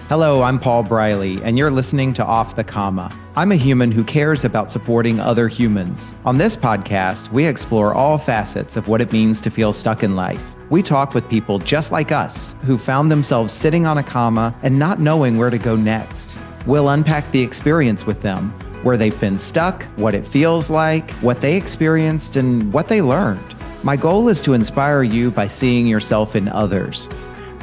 Hello, I'm Paul Briley, and you're listening to Off the Comma. I'm a human who cares about supporting other humans. On this podcast, we explore all facets of what it means to feel stuck in life. We talk with people just like us who found themselves sitting on a comma and not knowing where to go next. We'll unpack the experience with them, where they've been stuck, what it feels like, what they experienced, and what they learned. My goal is to inspire you by seeing yourself in others.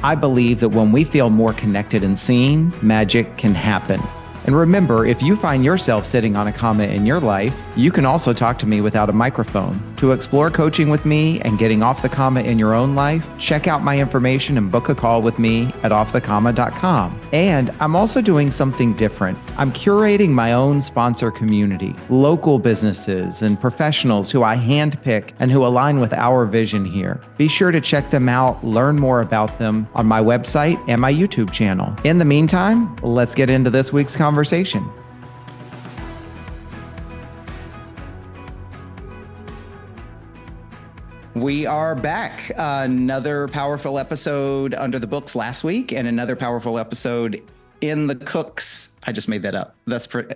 I believe that when we feel more connected and seen, magic can happen. And remember, if you find yourself sitting on a comma in your life, you can also talk to me without a microphone. To explore coaching with me and getting off the comma in your own life, check out my information and book a call with me at offthecomma.com. And I'm also doing something different. I'm curating my own sponsor community, local businesses and professionals who I handpick and who align with our vision here. Be sure to check them out, learn more about them on my website and my YouTube channel. In the meantime, let's get into this week's conversation. We are back. Another powerful episode under the books last week and another powerful episode in the cooks. I just made that up. That's pretty...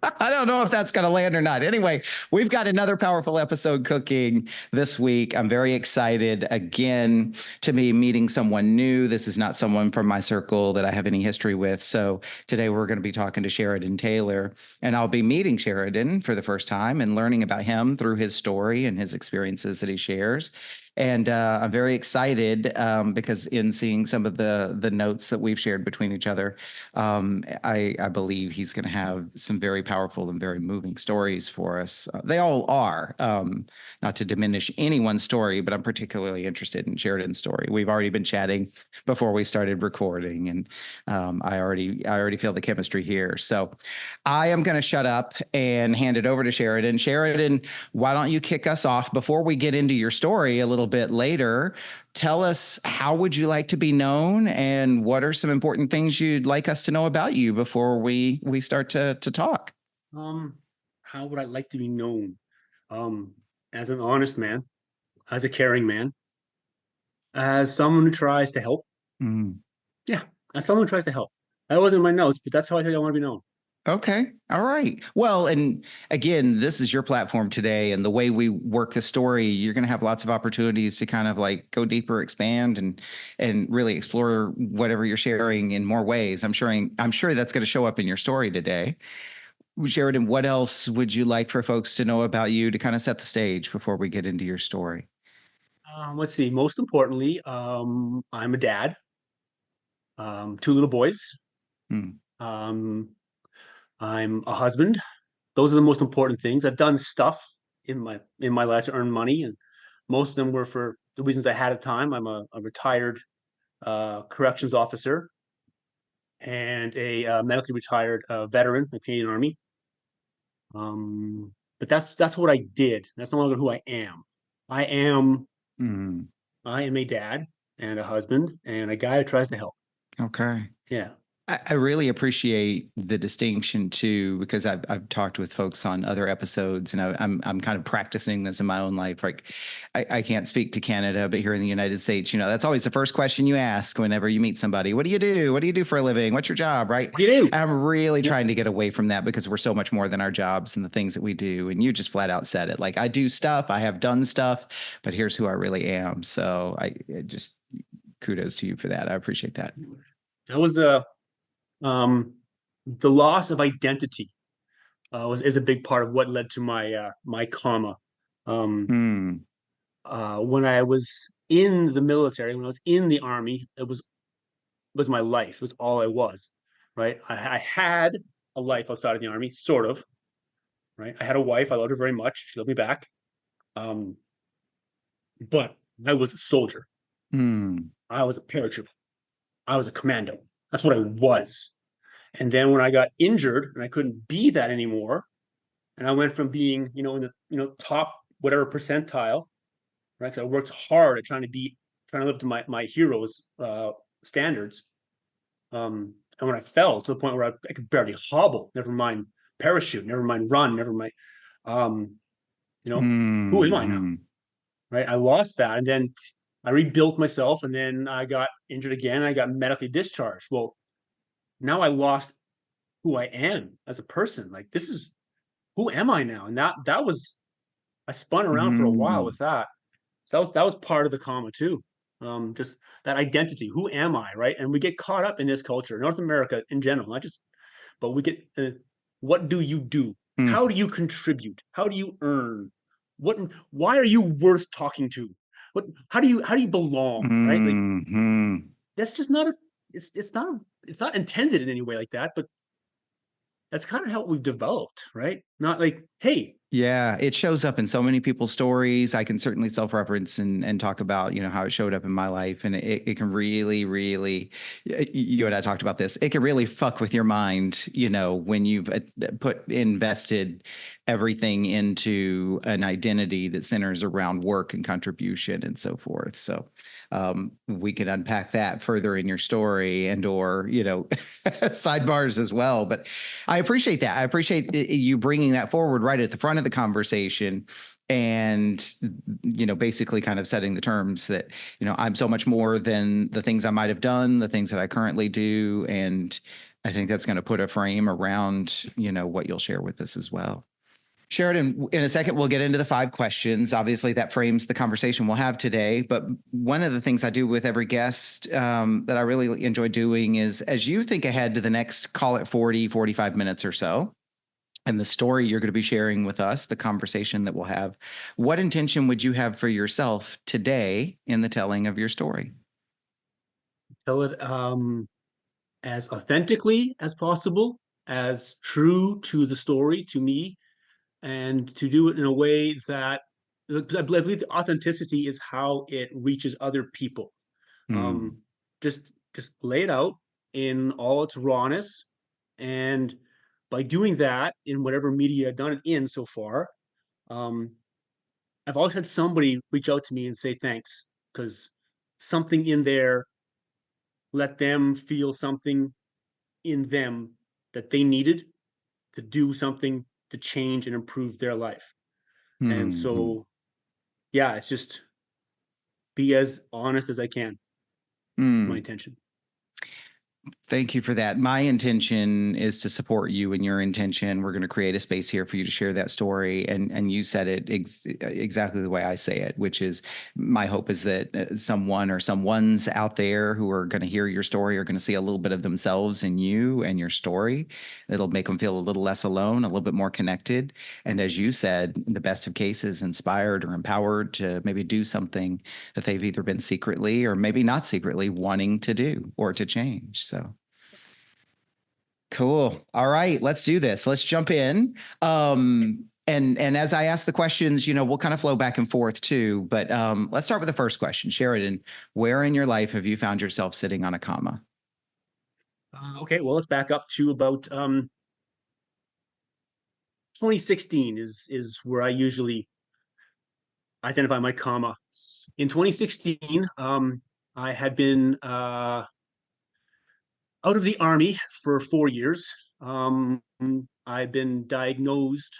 I don't know if that's going to land or not. Anyway, we've got another powerful episode cooking this week. I'm very excited again to be meeting someone new. This is not someone from my circle that I have any history with. So today we're going to be talking to Sheridan Taylor, and I'll be meeting Sheridan for the first time and learning about him through his story and his experiences that he shares. And I'm very excited because in seeing some of the notes that we've shared between each other, I believe he's going to have some very powerful and very moving stories for us. They all are, not to diminish anyone's story, but I'm particularly interested in Sheridan's story. We've already been chatting before we started recording, and I already feel the chemistry here. So I am going to shut up and hand it over to Sheridan. Sheridan, why don't you kick us off before we get into your story a little bit later? Tell us, how would you like to be known, and what are some important things you'd like us to know about you before we start to talk? How would I like to be known? As an honest man, as a caring man, as someone who tries to help. Mm. Yeah, as someone who tries to help. That wasn't in my notes, but that's how I think I want to be known. Okay. All right. Well, and again, this is your platform today, and the way we work the story, you're going to have lots of opportunities to kind of like go deeper, expand, and really explore whatever you're sharing in more ways. I'm sure that's going to show up in your story today. Sheridan, what else would you like for folks to know about you to kind of set the stage before we get into your story? Let's see. Most importantly, I'm a dad. Two little boys. Hmm. Um, I'm a husband. Those are the most important things. I've done stuff in my life to earn money, and most of them were for the reasons I had at the time. I'm a retired corrections officer and a medically retired veteran of the Canadian Army. But that's what I did. That's no longer who I am. I am Hmm. I am a dad and a husband and a guy who tries to help. Okay. Yeah. I really appreciate the distinction too, because I've talked with folks on other episodes, and I'm kind of practicing this in my own life. Like, I can't speak to Canada, but here in the United States, that's always the first question you ask whenever you meet somebody. What do you do? What do you do for a living? What's your job? Right? What do you do? I'm really Yep. trying to get away from that because we're so much more than our jobs and the things that we do. And you just flat out said it. Like, I do stuff, I have done stuff, but here's who I really am. So it just kudos to you for that. I appreciate that. That was the loss of identity is a big part of what led to my comma. Hmm. When I was in the military, when I was in the army, it was my life. It was all I was, right? I had a life outside of the army, sort of, right? I had a wife. I loved her very much. She loved me back. Um, but I was a soldier. Hmm. I was a paratrooper. I was a commando. That's what I was. And then when I got injured and I couldn't be that anymore, and I went from being, in the, top whatever percentile, right? So I worked hard at trying to live to my heroes' standards. And when I fell to the point where I could barely hobble, never mind parachute, never mind run, never mind, um, who am I now? Hmm. Right? I lost that, and then I rebuilt myself, and then I got injured again. I got medically discharged. Well, now I lost who I am as a person. Like, this is, who am I now? And that was, I spun around for a while Mm, with that. So that was part of the comma too. Just that identity. Who am I, right? And we get caught up in this culture, North America in general, not just, but we get, what do you do? mm, How do you contribute? How do you earn? What? Why are you worth talking to? What? How do you belong? Right? Like, mm. that's just not a. It's not intended in any way like that. But that's kind of how we've developed, right? Not like, hey, Yeah, it shows up in so many people's stories. I can certainly self-reference and talk about, how it showed up in my life. And it can really, really, you and I talked about this. It can really fuck with your mind, when you've invested everything into an identity that centers around work and contribution and so forth. So we can unpack that further in your story and or, sidebars as well. But I appreciate that. I appreciate you bringing that forward right at the front of the conversation and basically kind of setting the terms that I'm so much more than the things I might have done, the things that I currently do, and I think that's going to put a frame around what you'll share with us as well. Sheridan, in a second, we'll get into the 5 questions. Obviously, that frames the conversation we'll have today. But one of the things I do with every guest that I really enjoy doing is as you think ahead to the next, call it 40, 45 minutes or so, and the story you're going to be sharing with us, the conversation that we'll have, what intention would you have for yourself today in the telling of your story? tell it as authentically as possible, as true to the story, to me, and to do it in a way that, I believe the authenticity is how it reaches other people. Mm, Um, just lay it out in all its rawness, and by doing that in whatever media I've done it in so far, um, I've always had somebody reach out to me and say thanks, because something in there let them feel something in them that they needed to do something to change and improve their life. And mm, so, yeah, it's just be as honest as I can. It's my mm. intention. Thank you for that. My intention is to support you in your intention. We're going to create a space here for you to share that story, and you said it exactly the way I say it, which is my hope is that someone or someone's out there who are going to hear your story are going to see a little bit of themselves in you and your story. It'll make them feel a little less alone, a little bit more connected, and as you said, in the best of cases, inspired or empowered to maybe do something that they've either been secretly or maybe not secretly wanting to do or to change. So cool. All right, let's do this. Let's jump in. And as I ask the questions, we'll kind of flow back and forth too. But let's start with the first question. Sheridan, where in your life have you found yourself sitting on a comma? Okay, well, let's back up to about 2016 is where I usually identify my comma. In 2016, I had been out of the army for 4 years. I've been diagnosed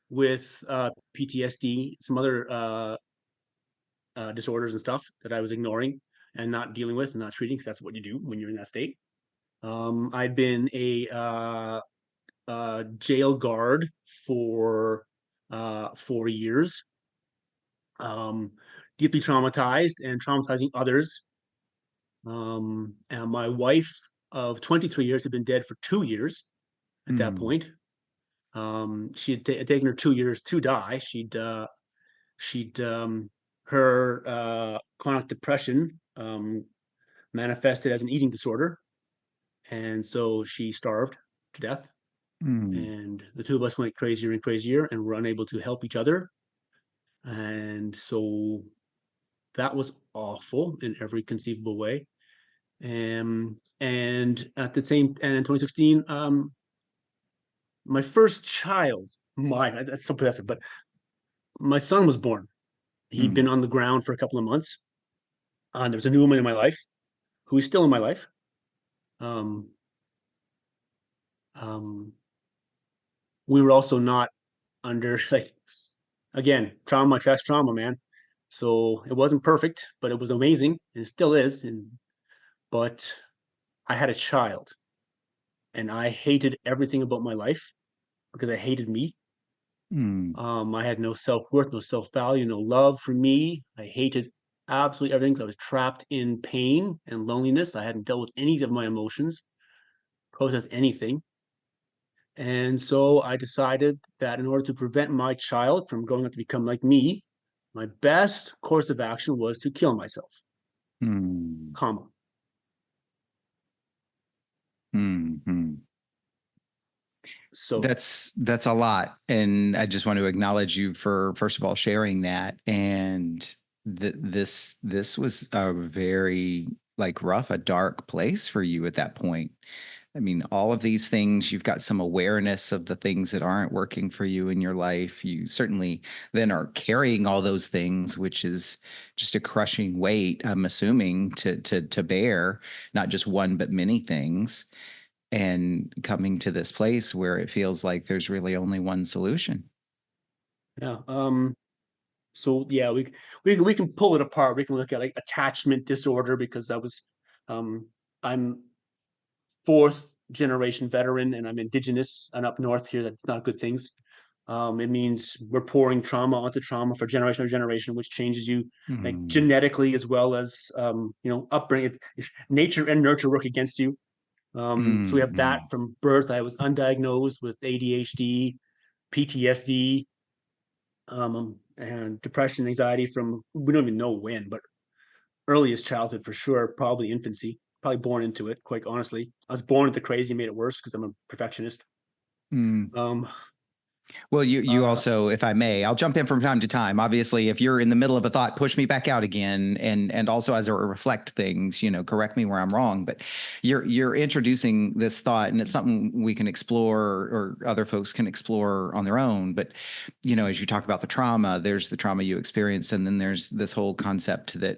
with PTSD, some other disorders and stuff that I was ignoring and not dealing with and not treating, because that's what you do when you're in that state. I'd been a jail guard for 4 years, um, deeply traumatized and traumatizing others. And my wife of 23 years had been dead for 2 years at that Hmm. point. She had taken her 2 years to die. She'd her chronic depression manifested as an eating disorder, and so she starved to death. Hmm. And the two of us went crazier and crazier, and were unable to help each other. And so that was awful in every conceivable way. And at the same, and in 2016, my first child, that's so possessive, but my son was born. He'd Hmm. been on the ground for a couple of months. There was a new woman in my life who is still in my life. Um, um, we were also not under, like, again, trauma, trust trauma, man. So it wasn't perfect, but it was amazing, and it still is. But I had a child, and I hated everything about my life because I hated me. Mm. I had no self-worth, no self-value, no love for me. I hated absolutely everything because I was trapped in pain and loneliness. I hadn't dealt with any of my emotions, processed anything. And so I decided that in order to prevent my child from growing up to become like me, my best course of action was to kill myself, Mm. comma. Mm. So That's a lot, and I just want to acknowledge you for first of all sharing that. And this was a very like rough, a dark place for you at that point. I mean, all of these things, you've got some awareness of the things that aren't working for you in your life. You certainly then are carrying all those things, which is just a crushing weight, I'm assuming, to bear, not just one, but many things, and coming to this place where it feels like there's really only one solution. yeah. So yeah, we can pull it apart. We can look at like attachment disorder because um I'm fourth generation veteran and I'm indigenous and up north here. That's not good things. It means we're pouring trauma onto trauma for generation after generation, which changes you like Mm. genetically as well as upbringing. Nature and nurture work against you. So we have that Mm. from birth. I was undiagnosed with ADHD, PTSD, and depression, anxiety from we don't even know when, but earliest childhood for sure, probably infancy, probably born into it. Quite honestly, I was born into crazy, made it worse because I'm a perfectionist. Mm. Um, Well, you uh, also, if I may, I'll jump in from time to time. Obviously, if you're in the middle of a thought, push me back out again, and also as I reflect things, correct me where I'm wrong. But you're introducing this thought, and it's something we can explore, or other folks can explore on their own. But as you talk about the trauma, there's the trauma you experience, and then there's this whole concept that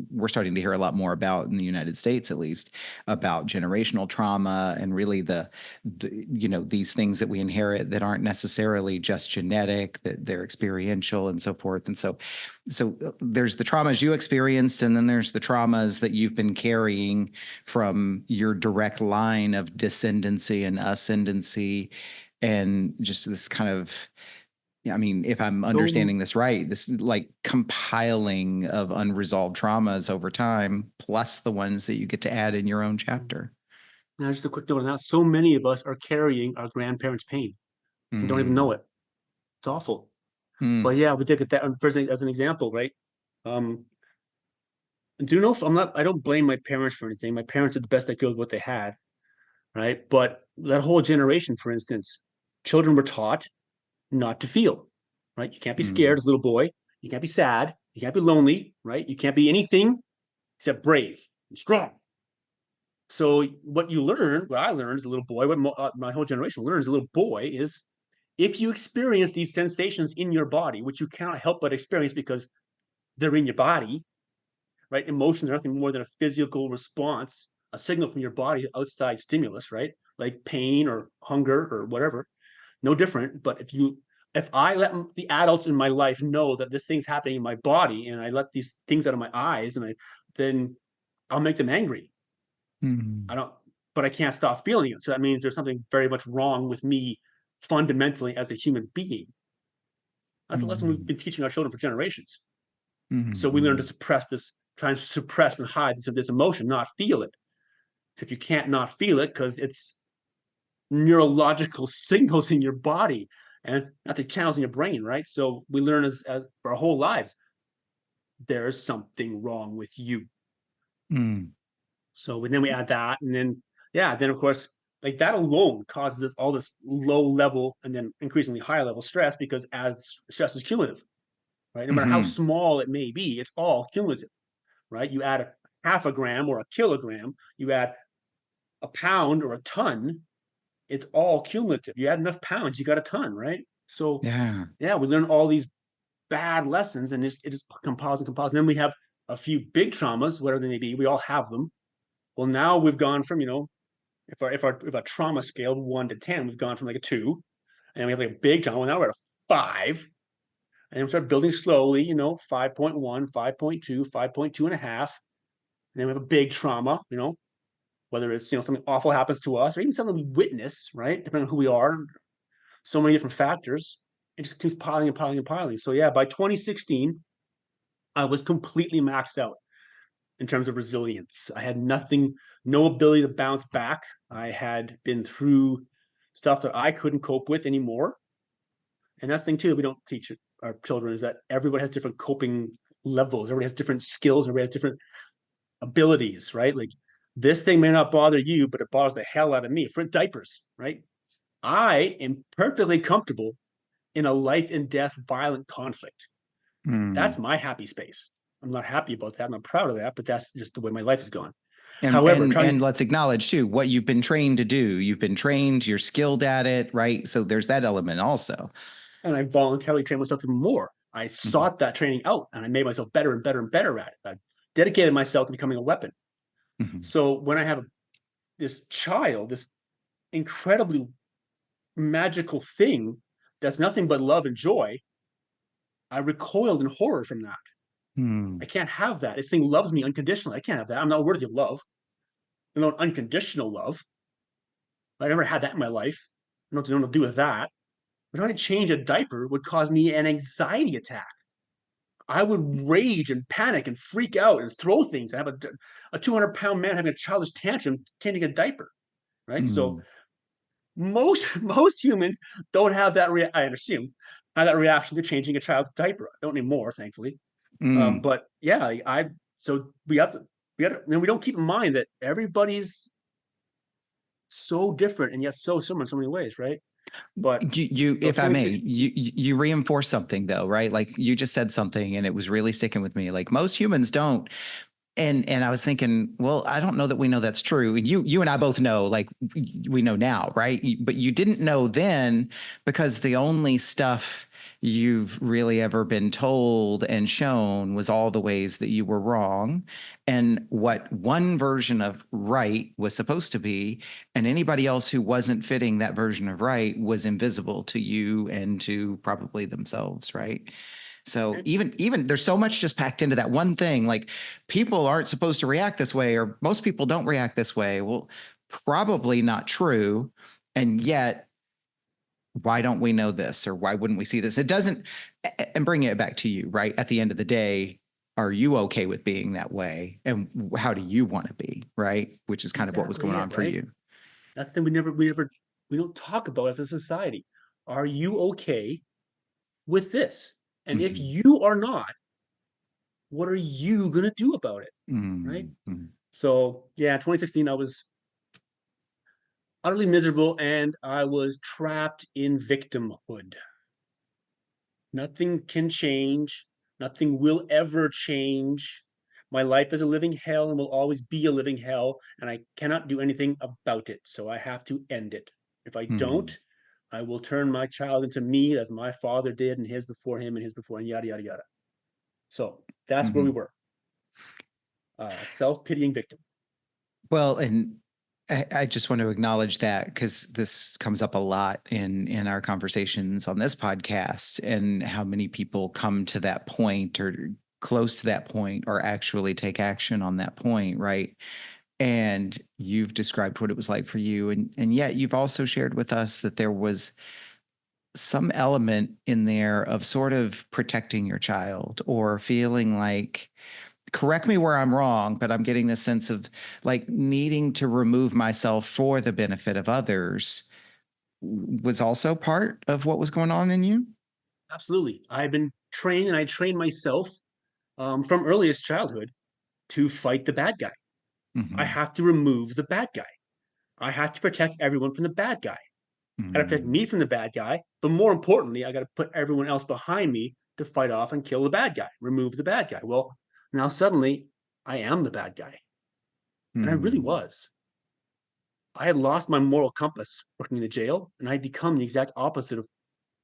we're starting to hear a lot more about in the United States, at least, about generational trauma and really these things that we inherit that aren't necessarily just genetic, that they're experiential and so forth. And so there's the traumas you experienced, and then there's the traumas that you've been carrying from your direct line of descendancy and ascendancy, and just this kind of, I mean, if I'm so understanding this right, this like compiling of unresolved traumas over time, plus the ones that you get to add in your own chapter. now just a quick note on that. So many of us are carrying our grandparents' pain and don't even know Mm. it. It's awful. But Mm. yeah, we take it that first as an example, right? Um, do you know if I'm not? I don't blame my parents for anything. My parents did the best they could with what they had, right? But that whole generation, for instance, children were taught not to feel, right? You can't be scared Mm. as a little boy. You can't be sad. You can't be lonely, right? You can't be anything except brave and strong. So what you learn, what I learned as a little boy, what my whole generation learns as a little boy is if you experience these sensations in your body, which you cannot help but experience because they're in your body, right? Emotions are nothing more than a physical response, a signal from your body outside stimulus, right? Like pain or hunger or whatever. No different. But if I let the adults in my life know that this thing's happening in my body, and I let these things out of my eyes, then I'll make them angry. I Mm. don't, but I can't stop feeling it. So that means there's something very much wrong with me fundamentally as a human being. That's a lesson we've Mm. been teaching our children for generations. So we learn to Mm. suppress this, try and suppress and hide this emotion, not feel it. So if you can't not feel it because it's neurological signals in your body and it's not the channels in your brain, right? So we learn as for our whole lives, there's something wrong with you. Mm. So and then we add that, and then yeah, then of course, like that alone causes us all this low level and then increasingly higher level stress because as stress is cumulative, right? No matter how Mhm. small it may be, it's all cumulative, right? You add a half a gram or a kilogram, you add a pound or a ton, it's all cumulative. You add enough pounds, you got a ton, right? So Yeah. yeah, we learn all these bad lessons and it just compiles and compiles. And then we have a few big traumas, whatever they may be. We all have them. Well, now we've gone from, if our trauma scale 1 to 10, we've gone from like a 2, and we have like a big trauma. Well, now we're at a 5, and then we start building slowly, 5.1, 5.2, 5.2 and a half. And then we have a big trauma, whether it's, something awful happens to us or even something we witness, right? Depending on who we are, so many different factors. It just keeps piling and piling and piling. So yeah, by 2016, I was completely maxed out in terms of resilience. I had nothing, no ability to bounce back. I had been through stuff that I couldn't cope with anymore. And that's the thing too that we don't teach our children is that everybody has different coping levels. Everybody has different skills. Everybody has different abilities, right? Like this thing may not bother you, but it bothers the hell out of me. For diapers, right? I am perfectly comfortable in a life and death violent conflict. That's my happy space. I'm not happy about that. I'm not proud of that, but that's just the way my life has gone. However, and let's acknowledge too what you've been trained to do. You've been trained, you're skilled at it, right? So there's that element also. And I voluntarily trained myself even more. I sought that training out and I made myself better and better and better at it. I dedicated myself to becoming a weapon. So when I have this child, this incredibly magical thing that's nothing but love and joy, I recoiled in horror from that. I can't have that. This thing loves me unconditionally. I can't have that. I'm not worthy of love. Unconditional love. I never had that in my life. I don't know what to do with that. But trying to change a diaper would cause me an anxiety attack. I would rage and panic and freak out and throw things. I have a 200-pound man having a childish tantrum changing a diaper, right? So most humans don't have that. I assume have that reaction to changing a child's diaper. I don't anymore, thankfully. But yeah, so we have to, and we don't keep in mind that everybody's so different and yet so similar in so many ways, right? But you if I may, you reinforce something though, right? Like you just said something and it was really sticking with me. Like most humans don't. And I was thinking, well, I don't know that we know that's true. And you and I both know, like we know now, right? But you didn't know then because the only stuff you've really ever been told and shown was all the ways that you were wrong and what one version of right was supposed to be. And anybody else who wasn't fitting that version of right was invisible to you and to probably themselves, right? So even there's so much just packed into that one thing. Like people aren't supposed to react this way, or most people don't react this way. Well, probably not true. And yet, why don't we know this, or why wouldn't we see this? It doesn't. And bringing it back to you, right? At the end of the day, are you okay with being that way? And how do you want to be, right? Which is kind of what was going on for you. That's the thing we don't talk about as a society. Are you okay with this? And if you are not, what are you going to do about it? Right? So, yeah, 2016, I was utterly miserable and I was trapped in victimhood. Nothing can change. Nothing will ever change. My life is a living hell and will always be a living hell, and I cannot do anything about it. So I have to end it. If I don't, I will turn my child into me as my father did and his before him and his before and yada, yada, yada. So that's where we were. Self-pitying victim. Well, and I just want to acknowledge that because this comes up a lot in our conversations on this podcast and how many people come to that point or close to that point or actually take action on that point, right? And you've described what it was like for you. And yet you've also shared with us that there was some element in there of sort of protecting your child or feeling like, correct me where I'm wrong, but I'm getting this sense of like needing to remove myself for the benefit of others was also part of what was going on in you. Absolutely. I've been trained and I trained myself from earliest childhood to fight the bad guy. I have to remove the bad guy. I have to protect everyone from the bad guy. I got to protect me from the bad guy, but more importantly, I got to put everyone else behind me to fight off and kill the bad guy, remove the bad guy. Well, now suddenly I am the bad guy. And I really was. I had lost my moral compass working in the jail, and I had become the exact opposite of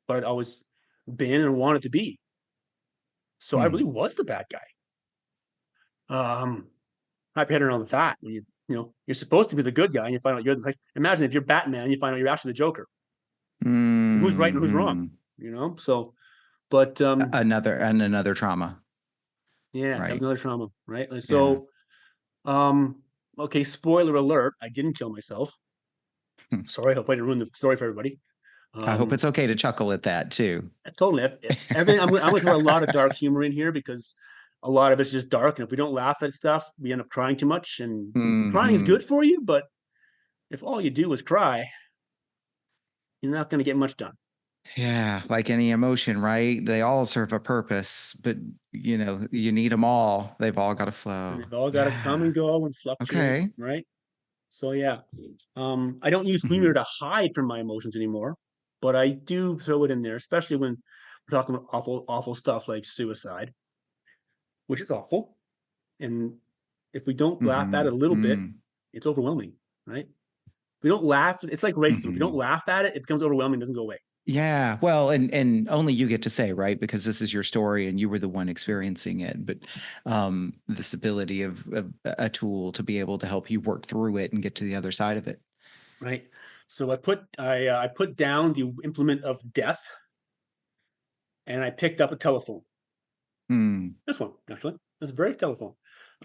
what I'd always been and wanted to be. So I really was the bad guy. Happy heading on with that. When you're supposed to be the good guy, and you find out you're like, imagine if you're Batman, you find out you're actually the Joker. Who's right and who's wrong? So, but another trauma. Yeah, right. That was another trauma, right? So, Okay, spoiler alert, I didn't kill myself. Hmm. Sorry, I hope I didn't ruin the story for everybody. I hope Um, it's okay to chuckle at that too. totally. Everything. I'm going to throw a lot of dark humor in here because a lot of it's just dark, and if we don't laugh at stuff, we end up crying too much. And crying is Hmm. good for you, but if all you do is cry, you're not going to get much done. Yeah, like any emotion, right? They all serve a purpose, but you need them all. They've all got to And flow. they've all got to come Yeah. and go and fluctuate, Okay. right? So yeah, I don't use humor Hmm. to hide from my emotions anymore, but I do throw it in there, especially when we're talking about awful stuff like suicide, which is awful. And if we don't laugh at it a Hmm. little bit, Hmm. it's overwhelming, right? If we don't laugh, it's like racism. If we don't Hmm. laugh at it, it becomes overwhelming, doesn't go away. Yeah, well, and only you get to say, right? Because this is your story and you were the one experiencing it. But this ability of a tool to be able to help you work through it and get to the other side of it. Right. So I put down the implement of death and I picked up a telephone. Hmm. This one, actually. This very telephone.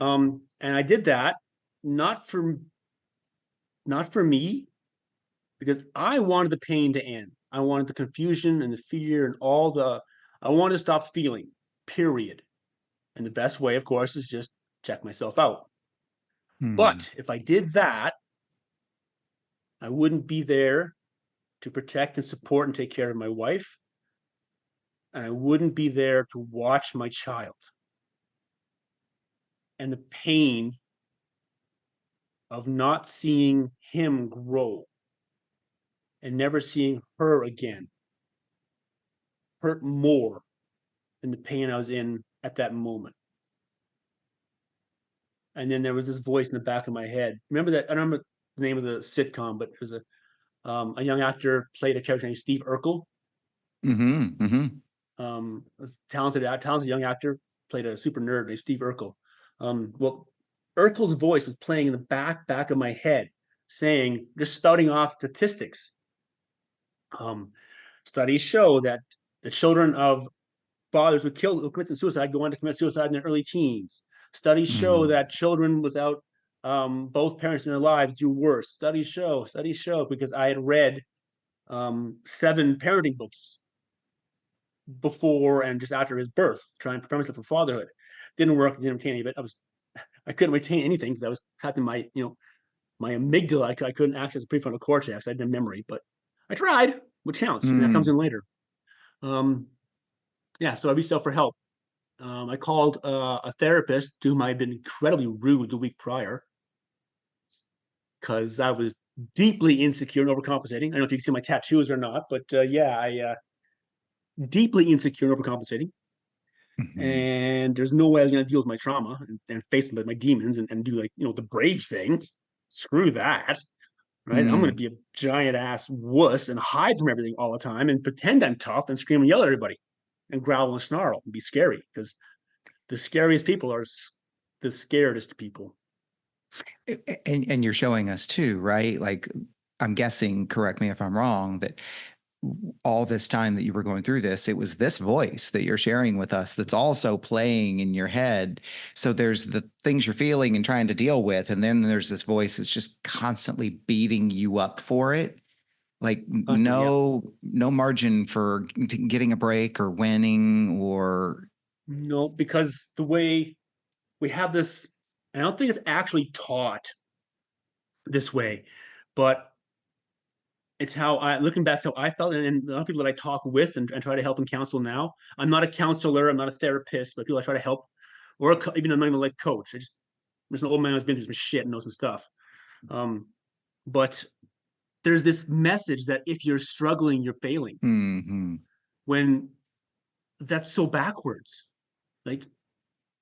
And I did that not for not for me, because I wanted the pain to end. I wanted the confusion and the fear and all the I wanted to stop feeling, period. And the best way, of course, is just check myself out. Hmm. But if I did that, I wouldn't be there to protect and support and take care of my wife. And I wouldn't be there to watch my child. And the pain of not seeing him grow and never seeing her again hurt more than the pain I was in at that moment. And then there was this voice in the back of my head. Remember that? I don't remember the name of the sitcom, but there's a young actor played a character named Steve Urkel. Hmm. Hmm. A talented young actor played a super nerd named Steve Urkel. Well, Urkel's voice was playing in the back of my head, saying, just spouting off statistics. Um, Studies show that the children of fathers who commit suicide go on to commit suicide in their early teens. Studies show Hmm. that children without both parents in their lives do worse. Studies show, because I had read 7 parenting books before and just after his birth, trying to prepare myself for fatherhood. Didn't work. Didn't retain any of it. I couldn't retain anything because I was having my amygdala. I couldn't access the prefrontal cortex. I had no memory, but I tried, which counts, and that comes Hmm. in later. Um, yeah, so I reached out for help. I called a therapist to whom I had been incredibly rude the week prior because I was deeply insecure and overcompensating. I don't know if you can see my tattoos or not, but yeah, I deeply insecure and overcompensating. Hmm. And there's no way I was going to deal with my trauma and face my demons and do the brave thing. Screw that, right? I'm going to Hmm. be a giant ass wuss and hide from everything all the time and pretend I'm tough and scream and yell at everybody and growl and snarl and be scary, because the scariest people are the scaredest people. And you're showing us too, right? Like I'm guessing, correct me if I'm wrong, that all this time that you were going through this, it was this voice that you're sharing with us that's also playing in your head. So there's the things you're feeling and trying to deal with, and then there's this voice that's just constantly beating you up for it. Like Constantly, yeah. no margin for getting a break or winning or No, because the way we have this, I don't think it's actually taught this way, but it's how looking back, so I felt, and a lot of people that I talk with and try to help and counsel now. I'm not a counselor, I'm not a therapist, but people I try to help, or even I'm not even a life coach. There's an old man who's been through some shit and knows some stuff. Um, but there's this message that if you're struggling, you're failing. mm-hmm, When that's so backwards. Like,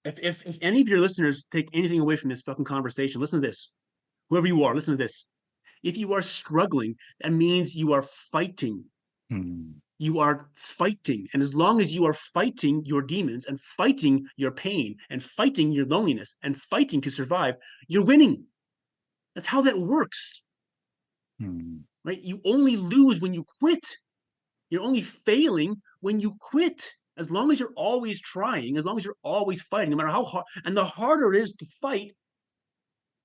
if any of your listeners take anything away from this fucking conversation, listen to this. Whoever you are, listen to this. If you are struggling, that means you are fighting. mm-hmm, You are fighting. And as long as you are fighting your demons and fighting your pain and fighting your loneliness and fighting to survive, you're winning. That's how that works, mm-hmm. right? You only lose when you quit. You're only failing when you quit. As long as you're always trying, as long as you're always fighting, no matter how hard, and the harder it is to fight,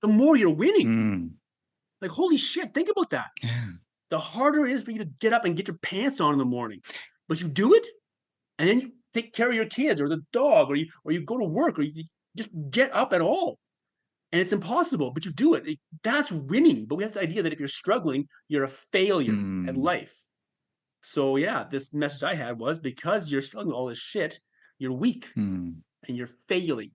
the more you're winning. Mm. Like, holy shit, think about that. Yeah. The harder it is for you to get up and get your pants on in the morning, but you do it, and then you take care of your kids or the dog, or you go to work, or you just get up at all. And it's impossible, but you do it. That's winning. But we have this idea that if you're struggling, you're a failure at Mm. life. So yeah, this message I had was, because you're struggling with all this shit, you're weak Mm. and you're failing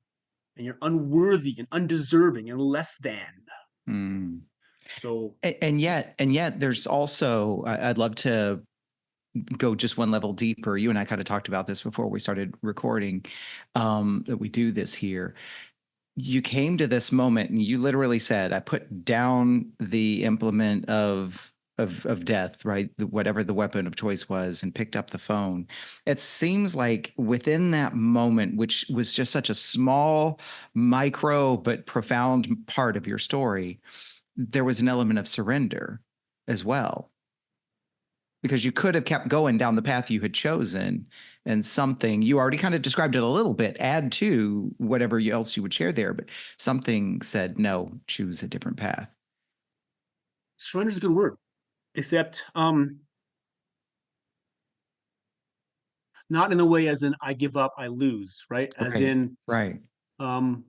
and you're unworthy and undeserving and less than. Mm. So And yet there's also, I'd love to go just one level deeper. You and I kind of talked about this before we started recording, that we do this here. You came to this moment and you literally said, I put down the implement of death, right? Whatever the weapon of choice was, and picked up the phone. It seems like within that moment, which was just such a small, micro, but profound part of your story, there was an element of surrender as well, because you could have kept going down the path you had chosen, and something, you already kind of described it a little bit, add to whatever else you would share there, but something said, no, choose a different path. surrender is a good word, except not in the way as in I give up, I lose, right? As Right. in, Right. um,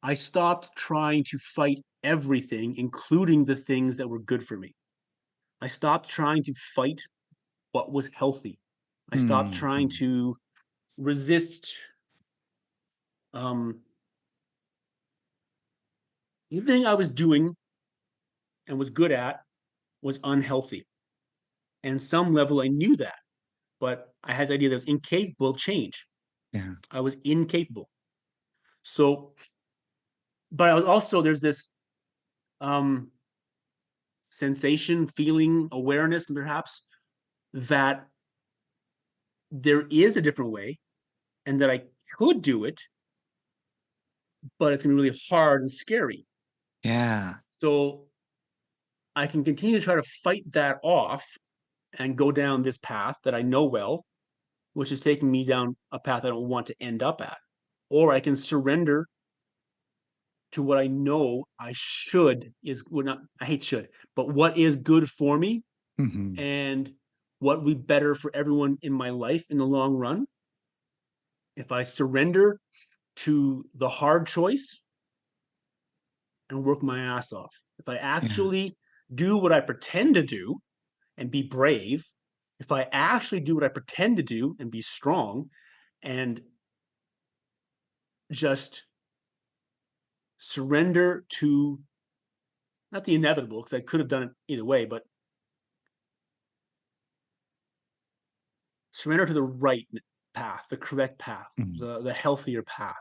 I stopped trying to fight everything, including the things that were good for me. I stopped trying to fight what was healthy. I stopped trying Mm-hmm. to resist um, everything I was doing and was good at was unhealthy. And some level I knew that, but I had the idea that I was incapable of change. Yeah. I was incapable. So, but I was also, there's this um, sensation, feeling, awareness, perhaps, that there is a different way and that I could do it, but it's gonna be really hard and scary. Yeah. So I can continue to try to fight that off and go down this path that I know well, which is taking me down a path I don't want to end up at. Or I can surrender to what I know I should is, well, not, I hate should, but what is good for me Mm-hmm. and what would be better for everyone in my life in the long run. If I surrender to the hard choice and work my ass off, if I Yeah. actually do what I pretend to do and be brave, if I actually do what I pretend to do and be strong and just surrender to, not the inevitable, because I could have done it either way, but surrender to the right path, the correct path, Mm. the healthier path,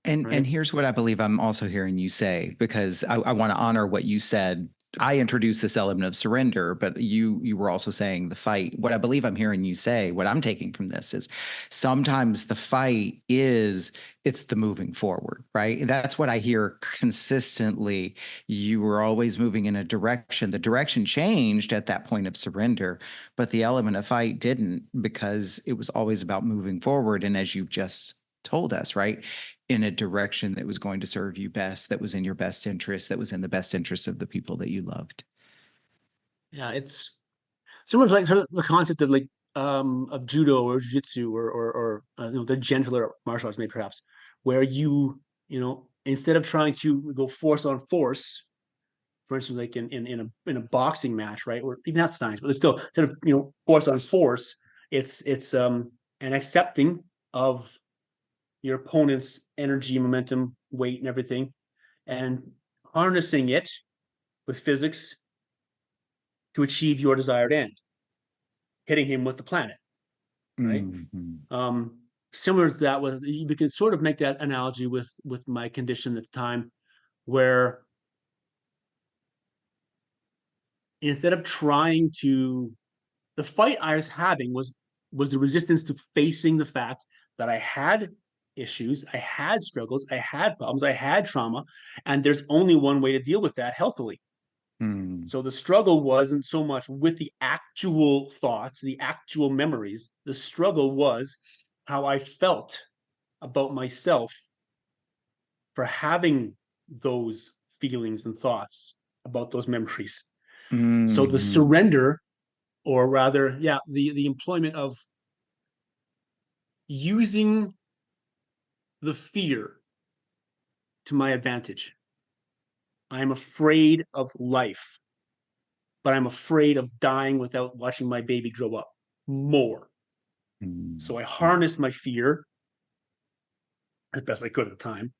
And right? here's what I believe I'm also hearing you say, because I want to honor what you said. I introduced this element of surrender, but you were also saying the fight. What I believe I'm hearing you say, what I'm taking from this is, sometimes the fight is, it's the moving forward, right? That's what I hear consistently. You were always moving in a direction. The direction changed at that point of surrender, but the element of fight didn't, because it was always about moving forward. And as you've just told us, right, in a direction that was going to serve you best, that was in your best interest, that was in the best interest of the people that you loved. Yeah, it's similar to like sort of the concept of judo or jiu-jitsu or the gentler martial arts, maybe perhaps, where instead of trying to go force on force, for instance, like in a boxing match, right? Or even that's science, but it's still, instead of force on force, it's an accepting of your opponent's energy, momentum, weight, and everything, and harnessing it with physics to achieve your desired end, hitting him with the planet, right? Mm-hmm. Um, Similar to that, with we could sort of make that analogy with my condition at the time, where instead of trying to, the fight I was having was the resistance to facing the fact that I had issues, I had struggles, I had problems, I had trauma, and there's only one way to deal with that healthily. Mm. So the struggle wasn't so much with the actual thoughts, the actual memories. The struggle was how I felt about myself for having those feelings and thoughts about those memories. So the Mm-hmm. surrender, or rather, yeah, the employment of using the fear to my advantage. I'm afraid of life, but I'm afraid of dying without watching my baby grow up more. So I harnessed my fear as best I could at the time.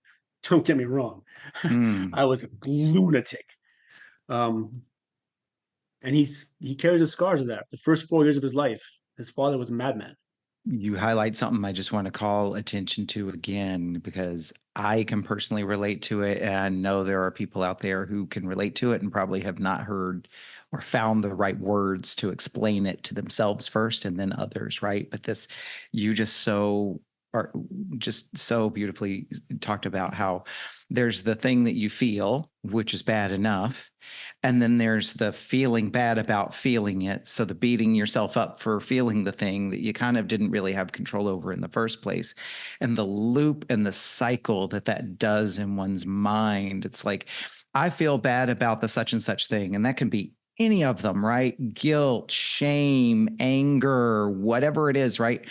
Don't get me wrong. Mm-hmm. I was a lunatic. Um, and he carries the scars of that. The first 4 years of his life, his father was a madman. You highlight something I just want to call attention to again, because I can personally relate to it. And I know there are people out there who can relate to it and probably have not heard or found the right words to explain it to themselves first and then others, right? But this, you just so are just so beautifully talked about how there's the thing that you feel, which is bad enough. And then there's the feeling bad about feeling it. So the beating yourself up for feeling the thing that you kind of didn't really have control over in the first place. And the loop and the cycle that that does in one's mind. It's like, I feel bad about the such and such thing. And that can be any of them, right? Guilt, shame, anger, whatever it is, right?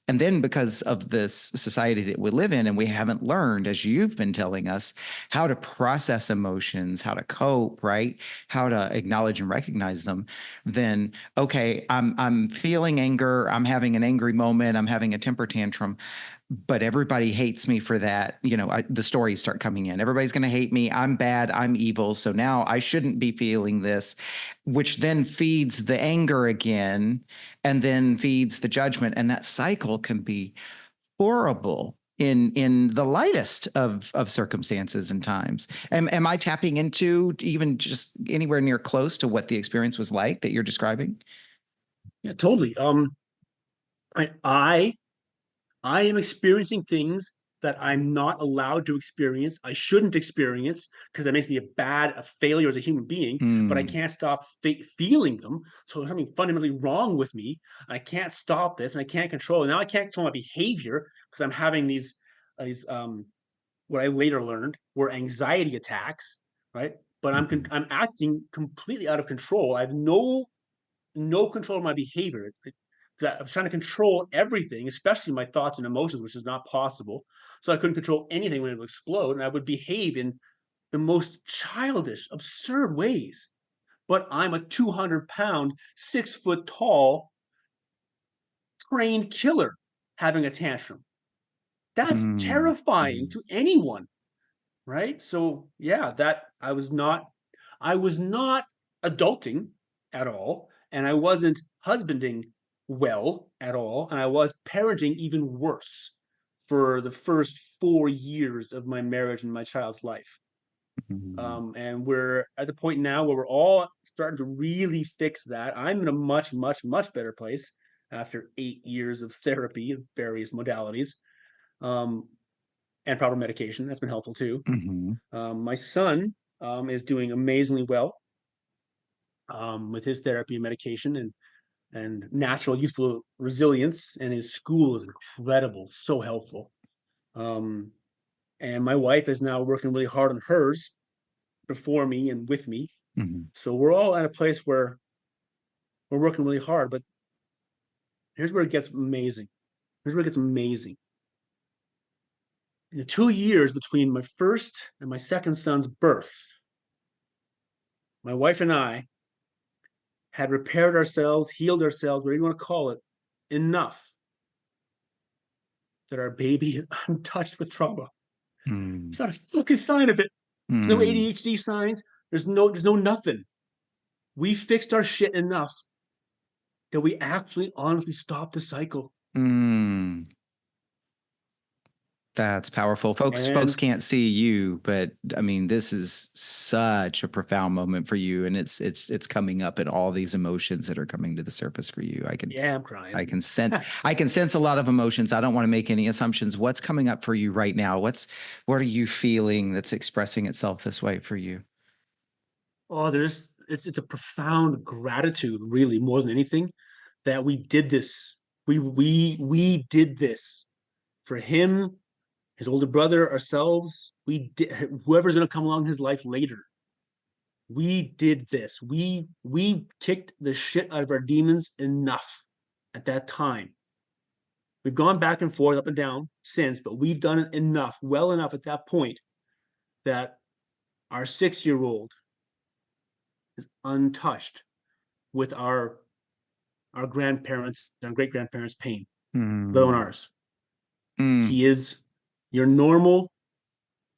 And then because of this society that we live in, and we haven't learned, as you've been telling us, how to process emotions, how to cope, right? How to acknowledge and recognize them, then okay, I'm feeling anger, I'm having an angry moment, I'm having a temper tantrum, but everybody hates me for that. The stories start coming in. Everybody's going to hate me. I'm bad. I'm evil. So now I shouldn't be feeling this, which then feeds the anger again, and then feeds the judgment. And that cycle can be horrible in the lightest of circumstances and times. Am I tapping into even just anywhere near close to what the experience was like that you're describing? Yeah, totally. I I I am experiencing things that I'm not allowed to experience. I shouldn't experience because that makes me a failure as a human being. But I Mm, can't stop feeling them. So there's something fundamentally wrong with me. I can't stop this, and I can't control it. Now I can't control my behavior because I'm having these what I later learned were anxiety attacks, right? But mhm, I'm acting completely out of control. I have no control of my behavior. I was trying to control everything, especially my thoughts and emotions, which is not possible. So I couldn't control anything when it would explode, and I would behave in the most childish, absurd ways. But I'm a 200-pound, 6 foot tall, trained killer having a tantrum. That's mm, terrifying mm, to anyone, right? So yeah, that I was not adulting at all, and I wasn't husbanding well at all, and I was parenting even worse for the first 4 years of my marriage and my child's life. mm, And we're at the point now where we're all starting to really fix that. I'm in a much, much, much better place after 8 years of therapy of various modalities, um, and proper medication. That's been helpful too. mhm, My son is doing amazingly well with his therapy and medication and natural youthful resilience, and his school is incredible, so helpful. Um, and my wife is now working really hard on hers before me and with me. mhm, So we're all at a place where we're working really hard. But here's where it gets amazing. Here's where it gets amazing. In the 2 years between my first and my second son's birth, my wife and I had repaired ourselves, healed ourselves, whatever you want to call it, enough that our baby is untouched with trauma. mm, There's not a fucking sign of it. There's no mm, ADHD signs. There's no nothing. We fixed our shit enough that we actually honestly stopped the cycle. mm. That's powerful. Folks And can't see you, but I mean, this is such a profound moment for you, and it's coming up in all these emotions that are coming to the surface for you. yeah, I'm I crying. can sense I can sense a lot of emotions. I don't want to make any assumptions. What's coming up for you right now? What are you feeling that's expressing itself this way for you? Oh, it's a profound gratitude, really, more than anything, that we did this. We did this for him his older brother, ourselves, we did, whoever's going to come along in his life later. We did this. We kicked the shit out of our demons enough at that time. We've gone back and forth, up and down since, but we've done it enough, well enough at that point that our 6-year-old is untouched with our grandparents and great grandparents' pain, let alone ours. He is your normal,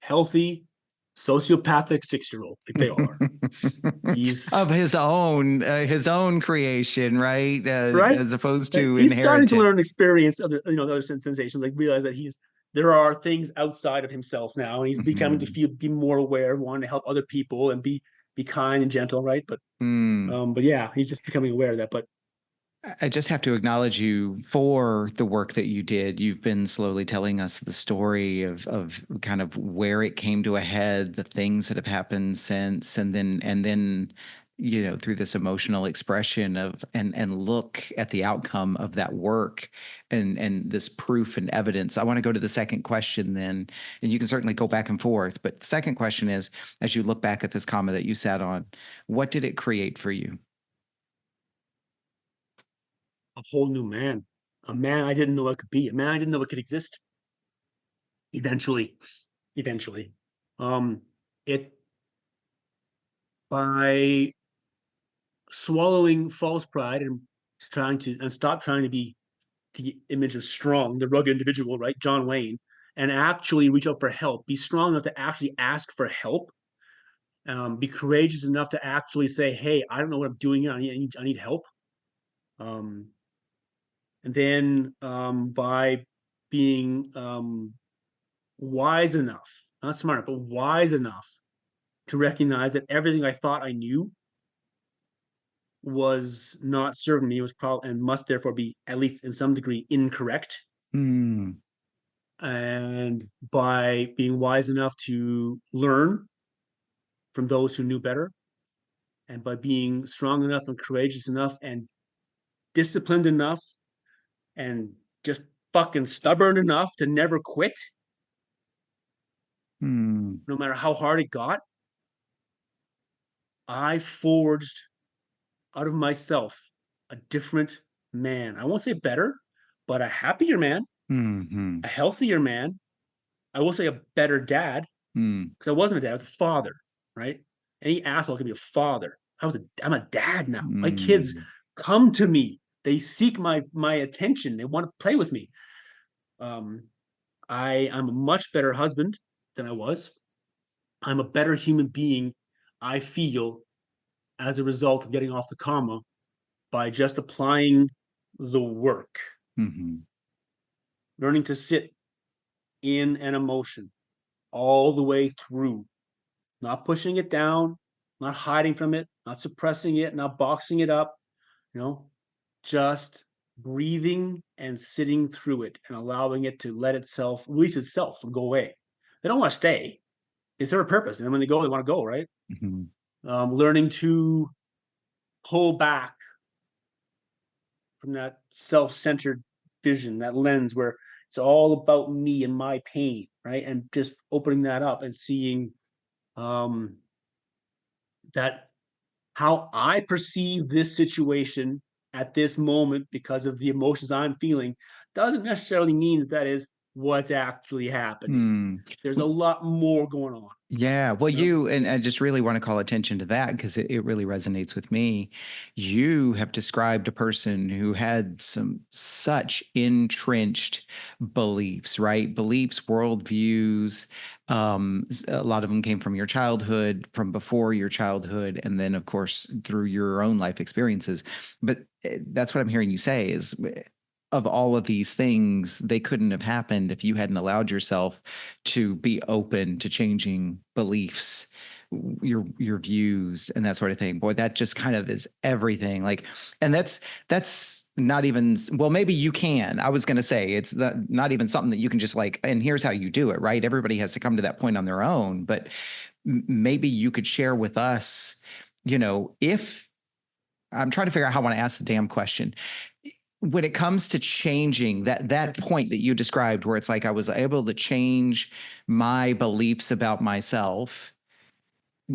healthy, sociopathic 6-year-old, like they all are. He's of his own creation, right? right. As opposed to He's starting to inherited. learn, experience other, other sensations. Like realize that there are things outside of himself now, and he's becoming to be more aware, wanting to help other people and be kind and gentle, right? But yeah, he's just becoming aware of that. But I just have to acknowledge you for the work that you did. You've been slowly telling us the story of kind of where it came to a head, the things that have happened since, and then through this emotional expression of and look at the outcome of that work and this proof and evidence. I want to go to the second question then, and you can certainly go back and forth. But the second question is, as you look back at this comma that you sat on, what did it create for you? a whole new man, a man I didn't know I could be, a man I didn't know it could exist. Eventually, eventually, it by swallowing false pride and stop trying to be the image of strong, the rugged individual, right? John Wayne, and actually reach out for help. Be strong enough to actually ask for help. Be courageous enough to actually say, "Hey, I don't know what I'm doing. I need help." Um, and then by being wise enough, not smart, but wise enough to recognize that everything I thought I knew was not serving me, was probably and must therefore be at least in some degree incorrect. Mm. And by being wise enough to learn from those who knew better, and by being strong enough and courageous enough and disciplined enough and just fucking stubborn enough to never quit, no matter how hard it got, I forged out of myself a different man. I won't say better, but a happier man, Mm-hmm. a healthier man. I will say a better dad, because I wasn't a dad, I was a father, right? Any asshole can be a father. I'm a dad now. My kids come to me. They seek my attention. They want to play with me. Um, I'm a much better husband than I was. I'm a better human being, I feel, as a result of getting off the comma by just applying the work, learning to sit in an emotion all the way through, not pushing it down, not hiding from it, not suppressing it, not boxing it up, you know, just breathing and sitting through it and allowing it to let itself release itself and go away. They don't want to stay. They serve a purpose. And then when they go, they want to go, right? Learning to pull back from that self-centered vision, that lens where it's all about me and my pain, right? And just opening that up and seeing um, that how I perceive this situation at this moment because of the emotions I'm feeling doesn't necessarily mean that is what's actually happening. There's a lot more going on. Yeah. Well, and I just really want to call attention to that because it really resonates with me. You have described a person who had some such entrenched beliefs, right? Beliefs, worldviews. A lot of them came from your childhood, from before your childhood, and then, of course, through your own life experiences. But that's what I'm hearing you say is of all of these things, they couldn't have happened if you hadn't allowed yourself to be open to changing beliefs, your views, and that sort of thing. Boy, that just kind of is everything. Like, and that's not even, well, maybe you can. I was going to say it's not even something that you can just like, and here's how you do it, right? Everybody has to come to that point on their own, but maybe you could share with us, if I'm trying to figure out how I want to ask the damn question. when it comes to changing that point that you described, where it's like I was able to change my beliefs about myself,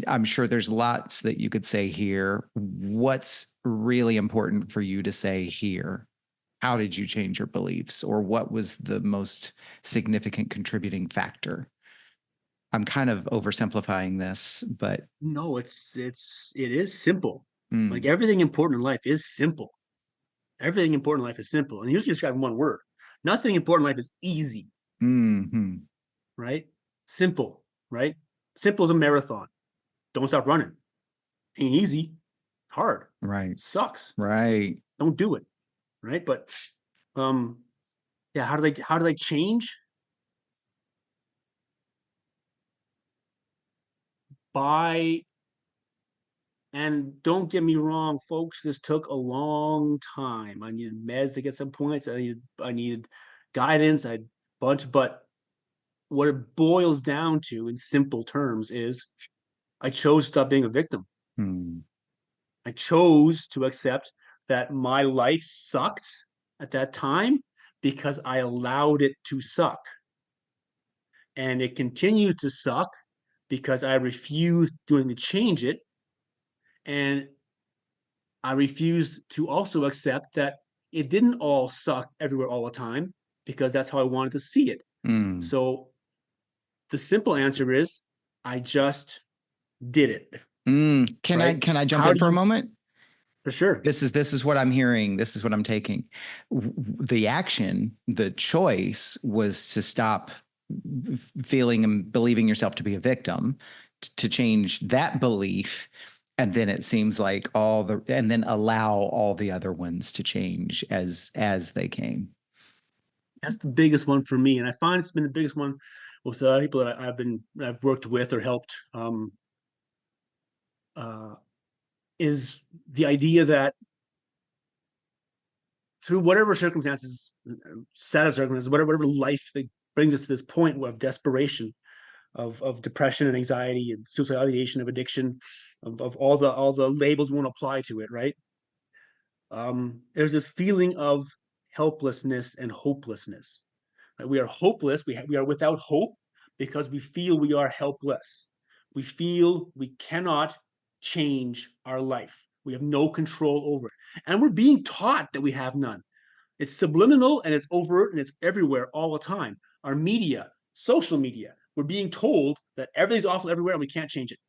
I'm sure there's lots that you could say here. What's really important for you to say here? How did you change your beliefs, or what was the most significant contributing factor? I'm kind of oversimplifying this, but No, it is simple. Like mm, everything important in life is simple. Everything important in life is simple. And usually describe in one word. Nothing important in life is easy, mm-hmm, right? Simple, right? Simple as a marathon. Don't stop running. Ain't easy. Hard. right, Sucks. right. Don't do it. Right. But um yeah, how do they change? By And don't get me wrong, folks, this took a long time. I needed meds to get some points. I needed guidance. I bunch, but what it boils down to in simple terms is I chose to stop being a victim. Mm, I chose to accept that my life sucks at that time because I allowed it to suck. And it continued to suck because I refused doing to change it. And I refused to also accept that it didn't all suck everywhere all the time because that's how I wanted to see it. mm, So the simple answer is I just did it, Can I right? can I jump How in do for a you, moment? for sure. This is what I'm hearing. This is what I'm taking. The action, the choice was to stop feeling and believing yourself to be a victim, to change that belief. And then it seems like and then allow all the other ones to change as they came. That's the biggest one for me. And I find it's been the biggest one with people that I've worked with or helped, uh, is the idea that through whatever circumstances, set of circumstances, whatever life that brings us to this point of desperation, of depression and anxiety and suicidal ideation, of addiction, of all the labels we want to apply to it, right? There's this feeling of helplessness and hopelessness. Right? We are hopeless. We are without hope because we feel we are helpless. We feel we cannot change our life. We have no control over it, and we're being taught that we have none. It's subliminal and it's overt and it's everywhere all the time. Our media, social media, we're being told that everything's awful everywhere and we can't change it.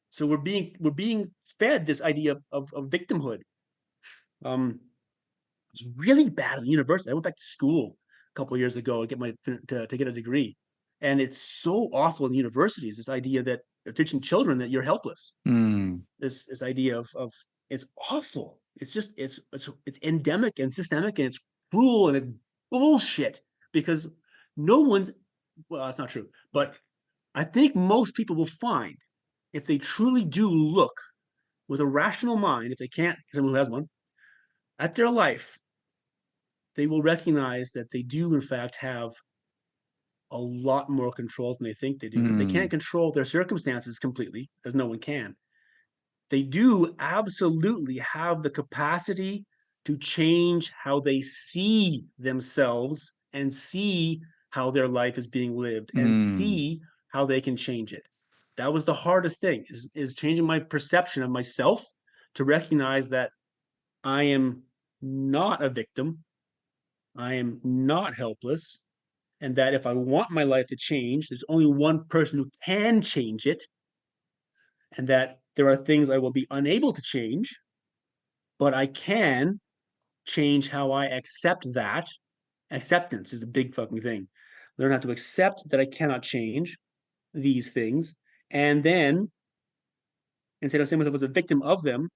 So we're being fed this idea of victimhood. Um, it's really bad in the university. I went back to school a couple of years ago to get to get a degree, and it's so awful in universities. This idea that they're teaching children that you're helpless. Mm, This idea of it's awful. It's just it's endemic and systemic and it's cruel and it's bullshit because no one's, well, that's not true, but I think most people will find if they truly do look with a rational mind, if they can't, someone who has one, at their life, they will recognize that they do in fact have a lot more control than they think they do. If they can't mm, control their circumstances completely, as no one can, they do absolutely have the capacity to change how they see themselves and see how their life is being lived and mm, see how they can change it. That was the hardest thing is changing my perception of myself to recognize that I am not a victim. I am not helpless. And that if I want my life to change, there's only one person who can change it. And that there are things I will be unable to change, but I can change how I accept that. Acceptance is a big fucking thing. Learn how to accept that I cannot change these things. And then instead of saying myself as a victim of them,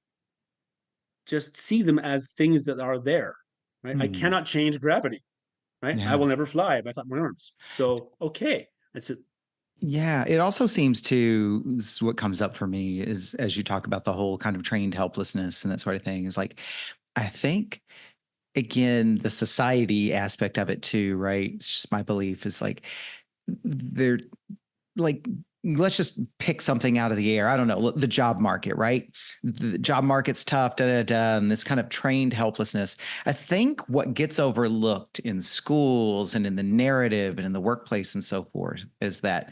just see them as things that are there. Right. I mm. cannot change gravity. Right. I Yeah. will never fly if I flap my arms. So okay. That's it. Yeah, it also seems to, this is what comes up for me is as you talk about the whole kind of trained helplessness and that sort of thing, is like, I think again, the society aspect of it too, right? It's just my belief is like they're like let's just pick something out of the air. I don't know, the job market, right? The job market's tough, da da da, and this kind of trained helplessness. I think what gets overlooked in schools and in the narrative and in the workplace and so forth is that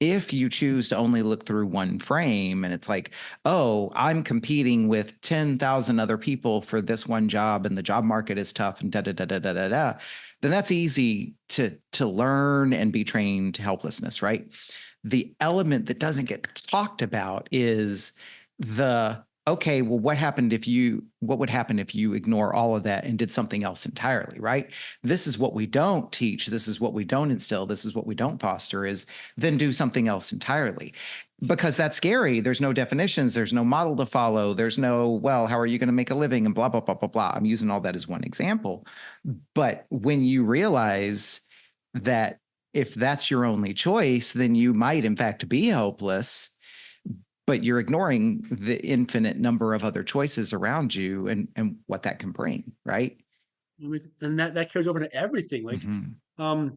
if you choose to only look through one frame and it's like, oh, I'm competing with 10,000 other people for this one job and the job market is tough and da da da da da da da, then that's easy to learn and be trained to helplessness, right? The element that doesn't get talked about is the okay, well, what would happen if you ignore all of that and did something else entirely, right? This is what we don't teach. This is what we don't instill. This is what we don't foster is then do something else entirely. Because that's scary. There's no definitions. There's no model to follow. There's no, well, how are you going to make a living and blah, blah, blah, blah, blah. I'm using all that as one example. But when you realize that if that's your only choice, then you might, in fact, be hopeless, but you're ignoring the infinite number of other choices around you and what that can bring, right? And that carries over to everything, like Mm-hmm.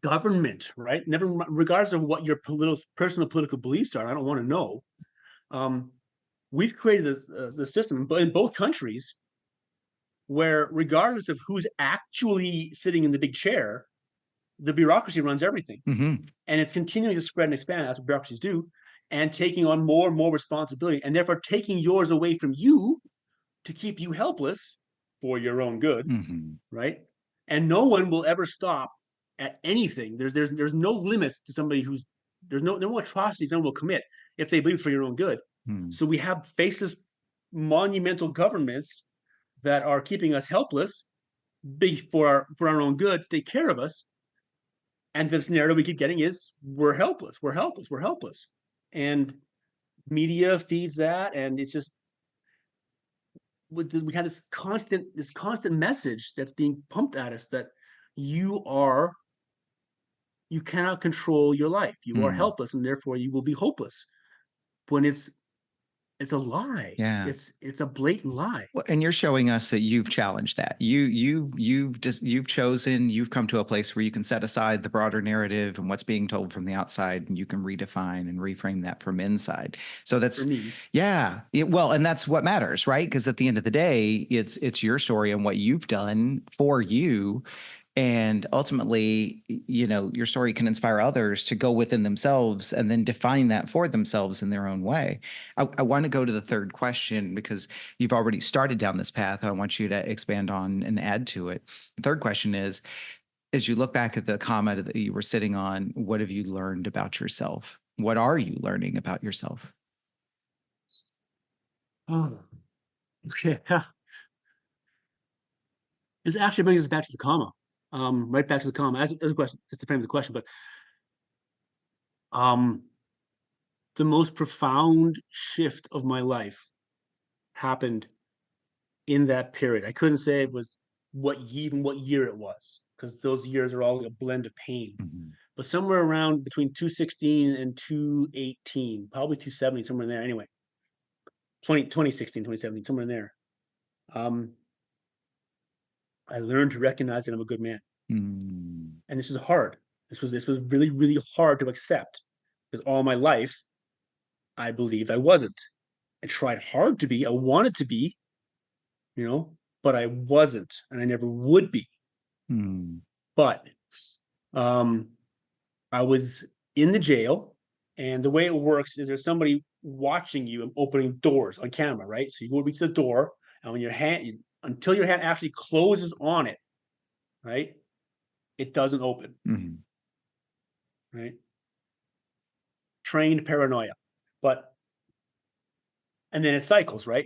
government, right? Never, regardless of what your personal political beliefs are, I don't want to know. We've created the system, but in both countries, where regardless of who's actually sitting in the big chair, the bureaucracy runs everything. Mm-hmm. And it's continuing to spread and expand, as bureaucracies do, and taking on more and more responsibility, and therefore taking yours away from you to keep you helpless for your own good, Mm-hmm. right? And no one will ever stop at anything. There's no limits to somebody who's there's no atrocities someone will commit if they believe for your own good. Mm-hmm. So we have faceless, monumental governments that are keeping us helpless, big for our own good, to take care of us. And this narrative we keep getting is we're helpless, we're helpless, we're helpless. And media feeds that, and it's just we have this constant message that's being pumped at us that you are you cannot control your life. You are Mm-hmm. helpless, and therefore you will be hopeless. When it's a lie. Yeah. It's a blatant lie. Well, and you're showing us that you've challenged that. You've chosen, you've come to a place where you can set aside the broader narrative and what's being told from the outside, and you can redefine and reframe that from inside. So For that's me, yeah. Well, and that's what matters, right? Because at the end of the day, it's your story and what you've done for you. And ultimately, your story can inspire others to go within themselves and then define that for themselves in their own way. I want to go to the third question because you've already started down this path. I want you to expand on and add to it. The third question is, as you look back at the comma that you were sitting on, what have you learned about yourself? What are you learning about yourself? oh, okay. This actually brings us back to the comma. Right back to the comma as a question, as the frame of the question. But um, the most profound shift of my life happened in that period. I couldn't say it was even what year it was, because those years are all a blend of pain. Mhm. But somewhere around between 216 and 218, probably 270, somewhere in there. Anyway, 2016, 2017, somewhere in there. Um, I learned to recognize that I'm a good man. Mm. And this was hard. This was really, really hard to accept, because all my life I believed I wasn't. I tried hard to be. I wanted to be, but I wasn't, and I never would be. Mm. But um, I was in the jail, and the way it works is there's somebody watching you and opening doors on camera, right? So you go reach the door, and when until your hand actually closes on it, right, it doesn't open, Mm. right? Trained paranoia, but and then it cycles, right?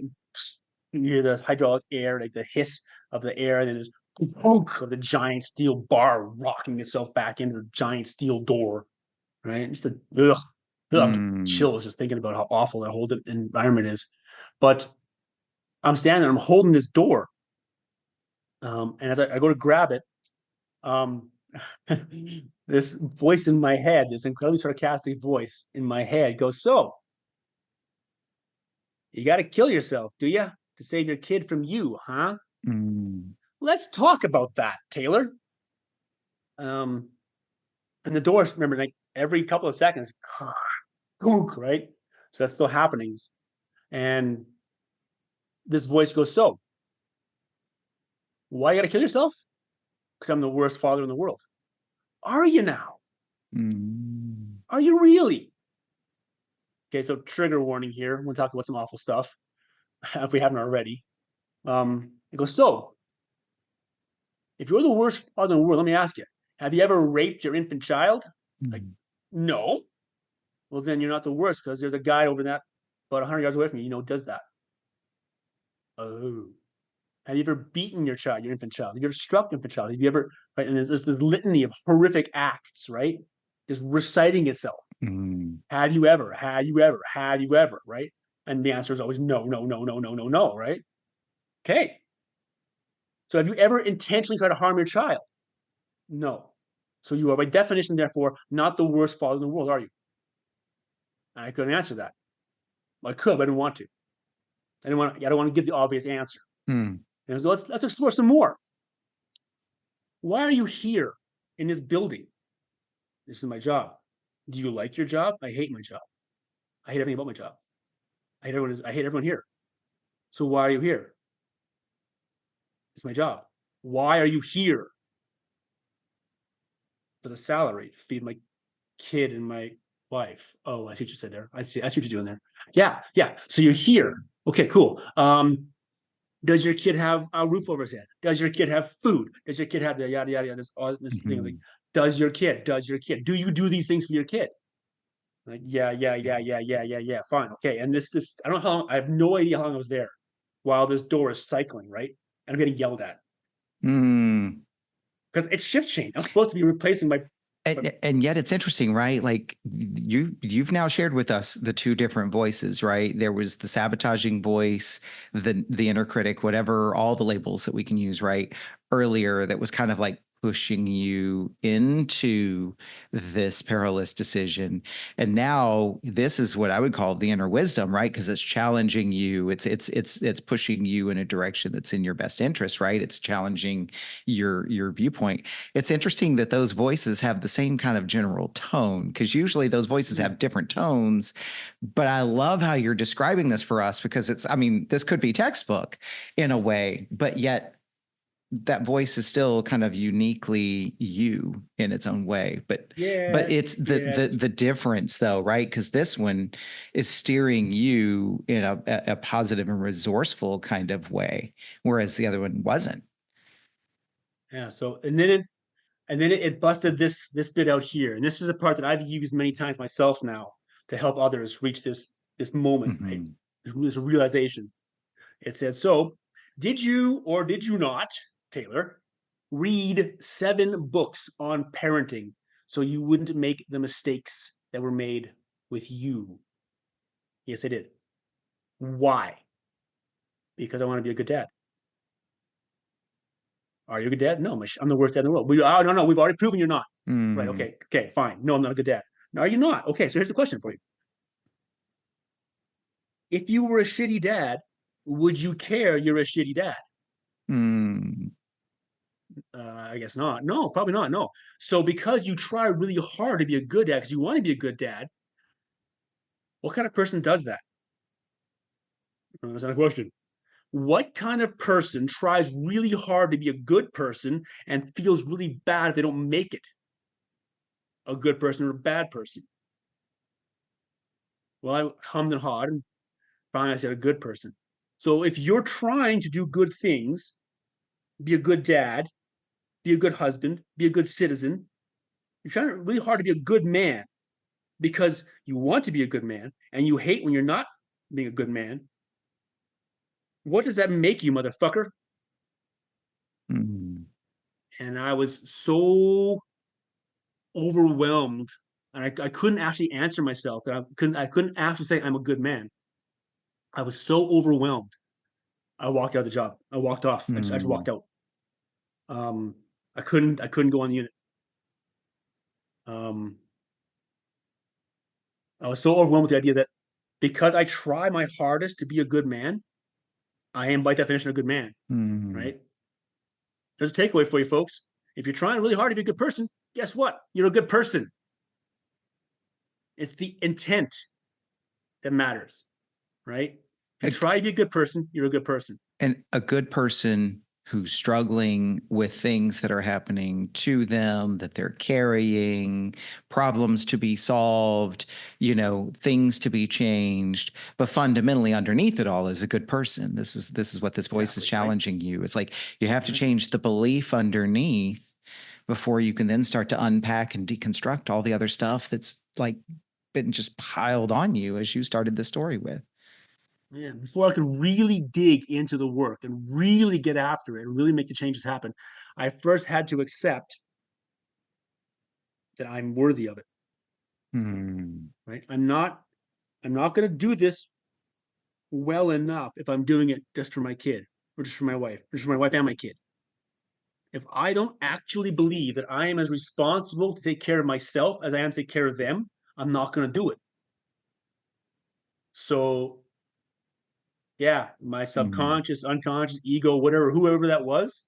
You hear the hydraulic air, like the hiss of the air, and then there's bonk of the giant steel bar rocking itself back into the giant steel door, right? Just a ugh, ugh, Mm. chills just thinking about how awful that whole environment is. But I'm standing there, I'm holding this door, and as I go to grab it, um, this voice in my head, this incredibly sarcastic voice in my head goes, "So, you got to kill yourself, do you, to save your kid from you, huh? Mm. Let's talk about that, Taylor." Um, and the door, remember, like every couple of seconds, right? So that's still happening. And this voice goes, so why you gotta kill yourself? Because I'm the worst father in the world. Are you now? Mm. Are you really? Okay, so trigger warning here. We'll talk about some awful stuff if we haven't already. It goes, so if you're the worst father in the world, let me ask you, have you ever raped your infant child? Like, Mm. no. Well, then you're not the worst because there's a guy over that about 100 yards away from you, does that. Oh. Have you ever beaten your child, your infant child? Have you ever struck your infant child? Have you ever, right? And there's this litany of horrific acts, right? Just reciting itself. Mm. Have you ever? Have you ever? Have you ever? Right? And the answer is always no, no, no, no, no, no, no, right? Okay. So have you ever intentionally tried to harm your child? No. So you are by definition, therefore, not the worst father in the world, are you? And I couldn't answer that. Well, I could, but I didn't want to. I don't want to give the obvious answer. Mm. And so let's explore some more. Why are you here in this building? This is my job. Do you like your job? I hate my job. I hate everything about my job. I hate everyone here. So why are you here? It's my job. Why are you here? For the salary, to feed my kid and my wife. Oh, I see what you said there. I see what you're doing there. Yeah, yeah. So you're here. Okay, cool. Does your kid have a roof over his head? Does your kid have food? Does your kid have the yada yada yada? This thing like, Mhm. does your kid? Do you do these things for your kid? Like, yeah, yeah, yeah, yeah, yeah, yeah, yeah. Fine, okay. And this, I don't know how long. I have no idea how long I was there, while this door is cycling, right? And I'm getting yelled at Mm. because it's shift change. I'm supposed to be replacing my And yet it's interesting, right? Like you've now shared with us the two different voices, right? There was the sabotaging voice, the inner critic, whatever, all the labels that we can use, right? Earlier, that was kind of like pushing you into this perilous decision. And now this is what I would call the inner wisdom, right? Because it's challenging you. It's pushing you in a direction that's in your best interest, right? It's challenging your viewpoint. It's interesting that those voices have the same kind of general tone, because usually those voices have different tones. But I love how you're describing this for us, because I mean, this could be textbook in a way, but yet that voice is still kind of uniquely you in its own way. But yeah, it's the yeah. the difference though, right? Because this one is steering you in a positive and resourceful kind of way, whereas the other one wasn't. Yeah. So and then it busted this bit out here, and this is a part that I've used many times myself now to help others reach this moment, right? Mhm. This realization. It says, so did you or did you not, Taylor, read 7 books on parenting so you wouldn't make the mistakes that were made with you? Yes, I did. Why? Because I want to be a good dad. Are you a good dad? No, I'm the worst dad in the world. Oh, no, no, we've already proven you're not. Right. Mm. Okay. Okay. Fine. No, I'm not a good dad. No, are you not? Okay. So here's the question for you. If you were a shitty dad, would you care you're a shitty dad? Mm. I guess not. No, probably not. No. So because you try really hard to be a good dad because you want to be a good dad, what kind of person does that? That's not a question. What kind of person tries really hard to be a good person and feels really bad if they don't make it? A good person or a bad person? Well, I hummed and hawed, and finally I said a good person. So if you're trying to do good things, be a good dad, be a good husband, be a good citizen, you're trying really hard to be a good man because you want to be a good man and you hate when you're not being a good man. What does that make you, motherfucker? Mm. And I was so overwhelmed, and I couldn't actually answer myself. That I couldn't actually say I'm a good man. I was so overwhelmed. I walked out of the job. I walked off. I just Mm. walked out. Um, I couldn't go on the unit. Um, I was so overwhelmed with the idea that because I try my hardest to be a good man, I am by definition a good man. Mm. Right? There's a takeaway for you folks. If you're trying really hard to be a good person, guess what? You're a good person. It's the intent that matters, right? If you A- try to be a good person, you're a good person. And a good person who's struggling with things that are happening to them, that they're carrying, problems to be solved, things to be changed, but fundamentally underneath it all is a good person. This is what this voice is Exactly, right? challenging you. It's like you have to Mhm. change the belief underneath before you can then start to unpack and deconstruct all the other stuff that's like been just piled on you as you started the story with. Yeah, before I could really dig into the work and really get after it and really make the changes happen, I first had to accept that I'm worthy of it, Hmm. right? I'm not going to do this well enough if I'm doing it just for my kid or just for my wife, or just for my wife and my kid. If I don't actually believe that I am as responsible to take care of myself as I am to take care of them, I'm not going to do it. So, yeah, my Hmm. subconscious, unconscious, ego, whatever, whoever that was,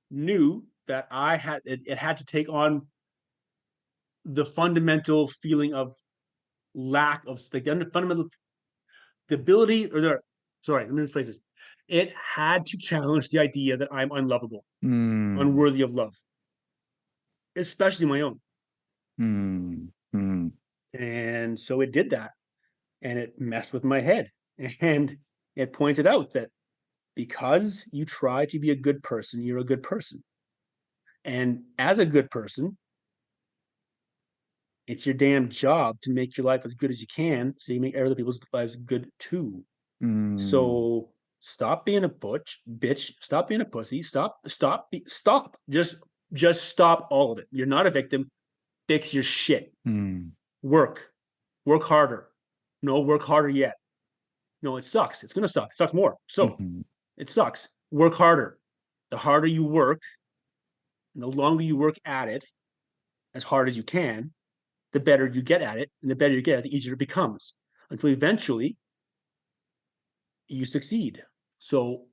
knew that it had to take on the fundamental feeling of lack of like the fundamental the ability or the sorry, let me rephrase this. It had to challenge the idea that I'm unlovable, Hmm. unworthy of love, especially my own. Hmm. Hmm. And so it did that, and it messed with my head. And it pointed out that because you try to be a good person, you're a good person. And as a good person, it's your damn job to make your life as good as you can so you make other people's lives good too. Hmm. So stop being a bitch. Stop being a pussy. Stop. Just stop all of it. You're not a victim. Fix your shit. Hmm. Work. Work harder. No, work harder yet. No, it sucks. It's gonna suck. It sucks more. So Hmm. it sucks. Work harder. The harder you work, and the longer you work at it, as hard as you can, the better you get at it, and the better you get at it, the easier it becomes. Until eventually you succeed. So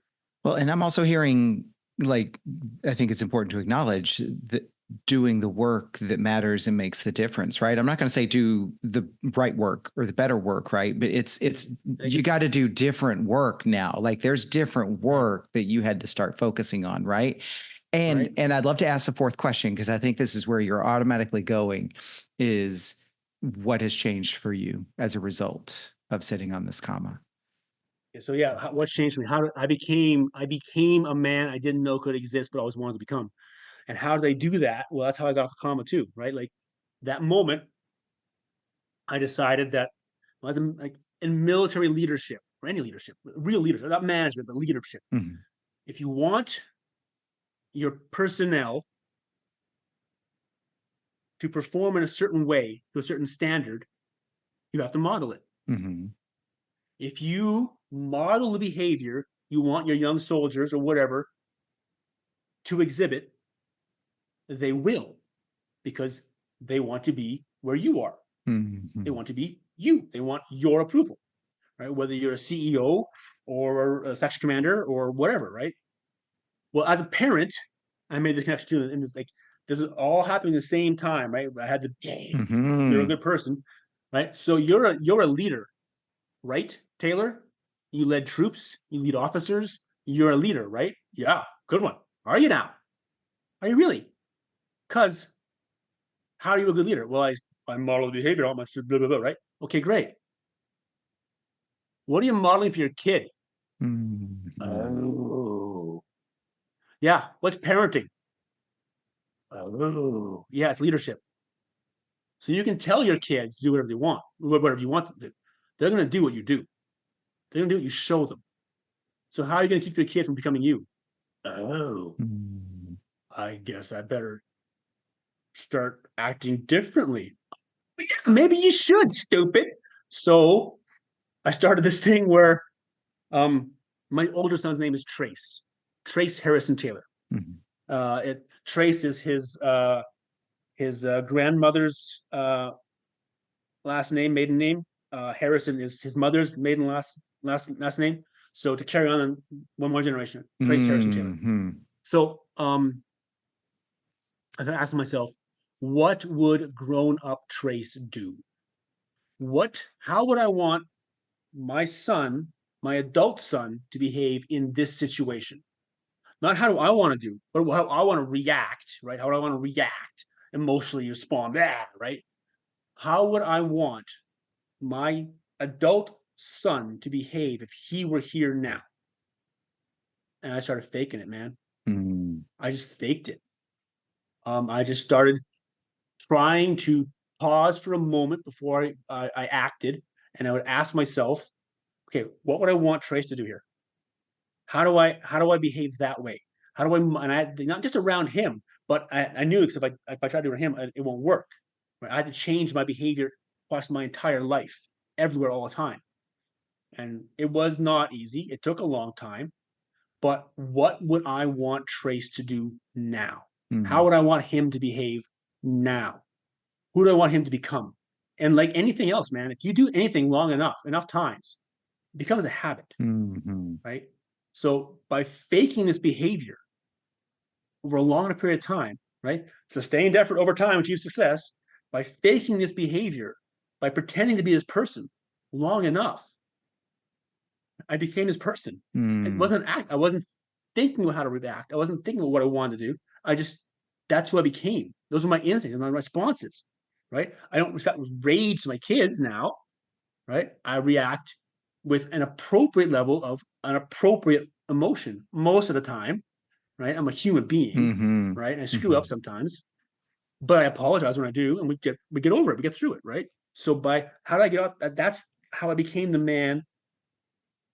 Well, and I'm also hearing, like, I think it's important to acknowledge that doing the work that matters and makes the difference, right? I'm not going to say do the right work or the better work, right? But it's like you it's got to do different work now. Like there's different right, work that you had to start focusing on, right? And right. and I'd love to ask the fourth question because I think this is where you're automatically going is what has changed for you as a result of sitting on this comma? So yeah, what changed me? How did, I became a man I didn't know could exist, but always wanted to become. And how did I do that? Well, that's how I got the comma too, right? Like that moment, I decided that as like in military leadership or any leadership, real leadership, not management, but leadership. Mhm. If you want your personnel to perform in a certain way to a certain standard, you have to model it. Mhm. If you model the behavior you want your young soldiers or whatever to exhibit, they will because they want to be where you are. They Mhm. want to be you. They want your approval, right? Whether you're a CEO or a section commander or whatever, right? Well, as a parent, I made the connection to it, and it's like this is all happening at the same time, right? I had to. You're a Mhm. good person, right? So you're a leader, right, Taylor? You led troops, you lead officers. You're a leader, right? Yeah, good one. Are you now? Are you really? Because how are you a good leader? Well, I model behavior, all my blah blah blah, right? Okay, great. What are you modeling for your kid? Mhm. Oh, yeah. What's parenting? Oh, yeah, it's leadership. So you can tell your kids to do whatever they want, whatever you want them to do. They're going to do what you do. They're going to do what you show them. So how are you going to keep your kid from becoming you? Oh, Mhm. I guess I better start acting differently. Yeah, maybe you should, stupid. So I started this thing where um my older son's name is Trace Harrison Taylor. Mhm. It Trace is his grandmother's last name, maiden name. Harrison is his mother's maiden last name. So to carry on one more generation, Trace Harrison Taylor. Mhm. So I started asking myself, what would grown up Trace do? How would I want my son, my adult son, to behave in this situation? Not how do I want to do, but how I want to react, right? How do I want to react, emotionally respond, right? How would I want my adult son to behave if he were here now? And I started faking it, man. Mm. I just faked it. I just started trying to pause for a moment before I acted, and I would ask myself, okay, what would I want Trace to do here? How do I behave that way? How do I, and I, not just around him, but I knew because if I try to do it around him, it won't work. Right? I had to change my behavior across my entire life, everywhere, all the time, and it was not easy. It took a long time, but what would I want Trace to do now? How Mm. would I want him to behave now? Who do I want him to become? And like anything else, man, if you do anything long enough times, it becomes a habit, Mm-hmm. right? So by faking this behavior over a longer period of time, right? Sustained effort over time achieves success. By faking this behavior, by pretending to be this person long enough, I became this person. It Mm. wasn't act. I wasn't thinking about how to react. I wasn't thinking about what I wanted to do. I just that's who I became. Those were my instincts and my responses. Right. I don't rage to my kids now. Right. I react with an appropriate level of an appropriate emotion most of the time. Right. I'm a human being. Mm-hmm. Right. And I screw up Mm-hmm. sometimes, but I apologize when I do, and we get over it. We get through it. Right. So by how did I get off? That's how I became the man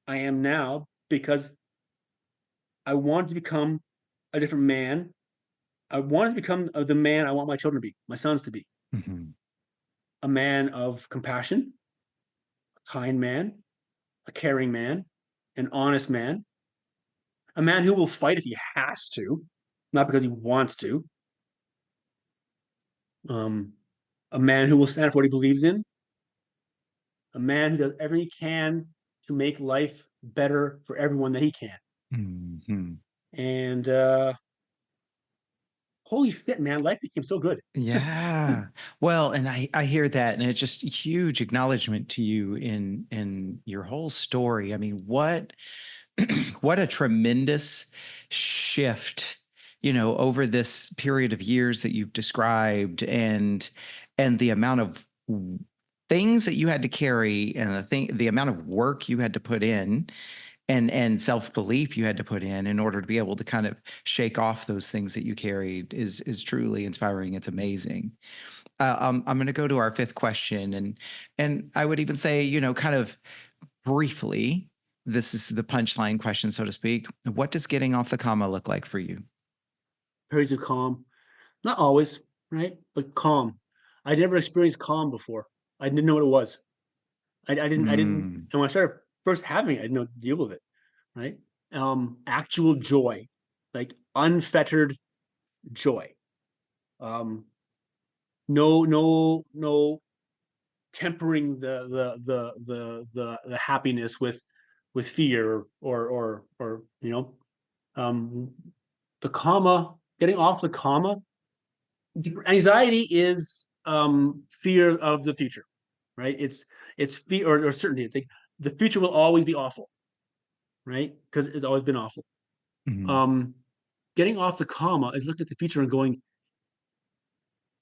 I am now because I wanted to become a different man. I wanted to become the man I want my children to be, my sons to be, Mm-hmm. a man of compassion, a kind man, a caring man, an honest man, a man who will fight if he has to, not because he wants to, um, a man who will stand for what he believes in, a man who does everything he can to make life better for everyone that he can. Mm-hmm. And holy shit, man, life became so good. Yeah. Well, and I hear that, and it's just huge acknowledgement to you in your whole story. I mean, what what a tremendous shift, over this period of years that you've described, and the amount of things that you had to carry, and the amount of work you had to put in, and self-belief you had to put in order to be able to kind of shake off those things that you carried is truly inspiring. It's amazing. I'm going to go to our fifth question, and I would even say, kind of briefly, this is the punchline question, so to speak. What does getting off the comma look like for you? Periods of calm, not always, right? But calm. I never experienced calm before. I didn't know what it was. I didn't, Mm. and when I started first having it, I didn't know how to deal with it, right? Actual joy, like unfettered joy. Um, no tempering the happiness with fear or um, the comma, getting off the comma. Anxiety is fear of the future, right? It's fear or certainty. It's like the future will always be awful, right? Because it's always been awful. Mhm. Um, Getting off the comma is looking at the future and going,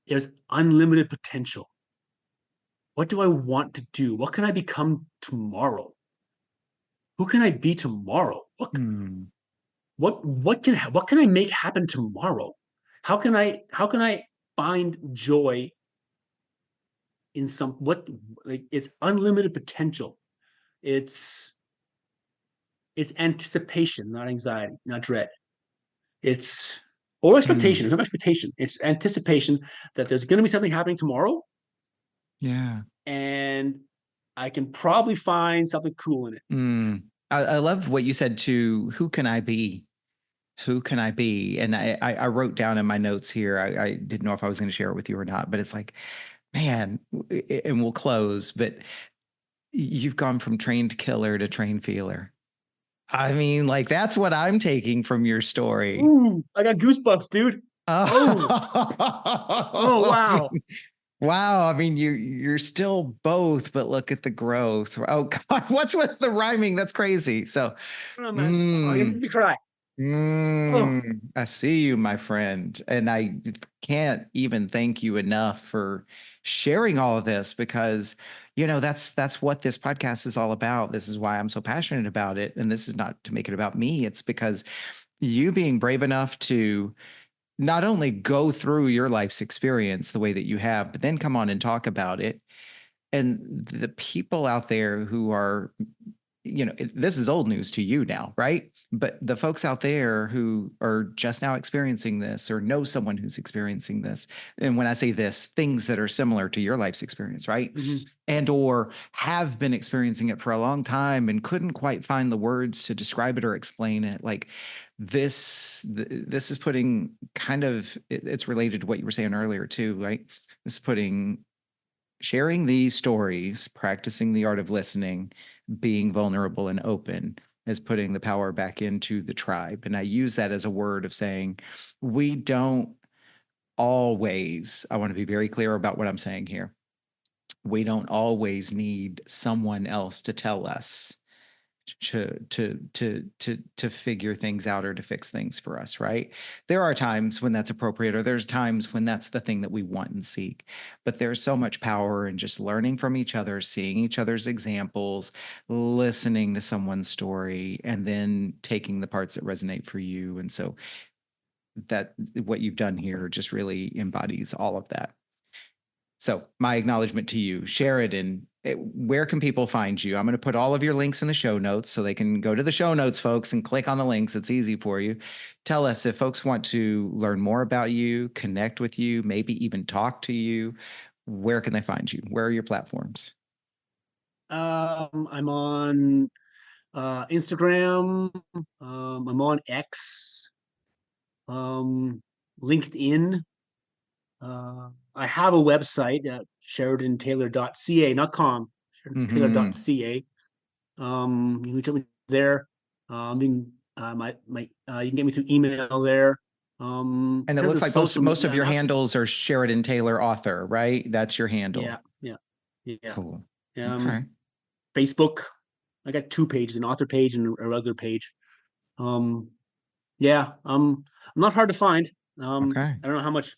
there's unlimited potential. What do I want to do? What can I become tomorrow? Who can I be tomorrow? Mm. What can I make happen tomorrow? How can I find joy in some what like it's unlimited potential. It's it's anticipation, not anxiety, not dread. It's or expectation. Mm. There's no expectation. It's anticipation that there's going to be something happening tomorrow, Yeah. and I can probably find something cool in it. Mm. I love what you said to who can I be? Who can I be? And I wrote down in my notes here, I didn't know if I was going to share it with you or not, but it's like, man, and we'll close, but you've gone from trained killer to trained feeler. I mean, like, that's what I'm taking from your story. Ooh, I got goosebumps, dude. Oh, oh, Oh, wow. wow. I mean, you're still both, but look at the growth. Oh God, what's with the rhyming? That's crazy. So, Oh, man. Oh, you mm, made me cry. Oh, mm, I see you, my friend, and I can't even thank you enough for sharing all of this because that's what this podcast is all about. This is why I'm so passionate about it, and this is not to make it about me. It's because you being brave enough to not only go through your life's experience the way that you have, but then come on and talk about it. And the people out there who are, this is old news to you now, right? But the folks out there who are just now experiencing this or know someone who's experiencing this, and when I say this, things that are similar to your life's experience, right? mhm. And or have been experiencing it for a long time and couldn't quite find the words to describe it or explain it. Like this is putting kind of it's related to what you were saying earlier too, right? This is putting sharing these stories, practicing the art of listening, being vulnerable and open is putting the power back into the tribe. And I use that as a word of saying, we don't always, I want to be very clear about what I'm saying here. We don't always need someone else to tell us to figure things out or to fix things for us, right? There are times when that's appropriate, or there's times when that's the thing that we want and seek. But there's so much power in just learning from each other, seeing each other's examples, listening to someone's story, and then taking the parts that resonate for you. And so that what you've done here just really embodies all of that. So my acknowledgement to you, Sheridan. Where can people find you? I'm going to put all of your links in the show notes so they can go to the show notes, folks, and click on the links. It's easy for you. Tell us if folks want to learn more about you, connect with you, maybe even talk to you. Where can they find you? Where are your platforms? I'm on Instagram. I'm on X, um, LinkedIn. I have a website at sheridantaylor.ca, not com, Mm-hmm. sheridantaylor.ca. You can reach out me there. You can get me through email there. In And it terms looks of like most social most of media, I'm your actually, handles are Sheridan Taylor author, right? That's your handle. yeah, yeah, yeah. Cool. Okay. Um, Facebook, I got two pages, an author page and a regular page. Um, yeah, I'm not hard to find. Okay. I don't know how much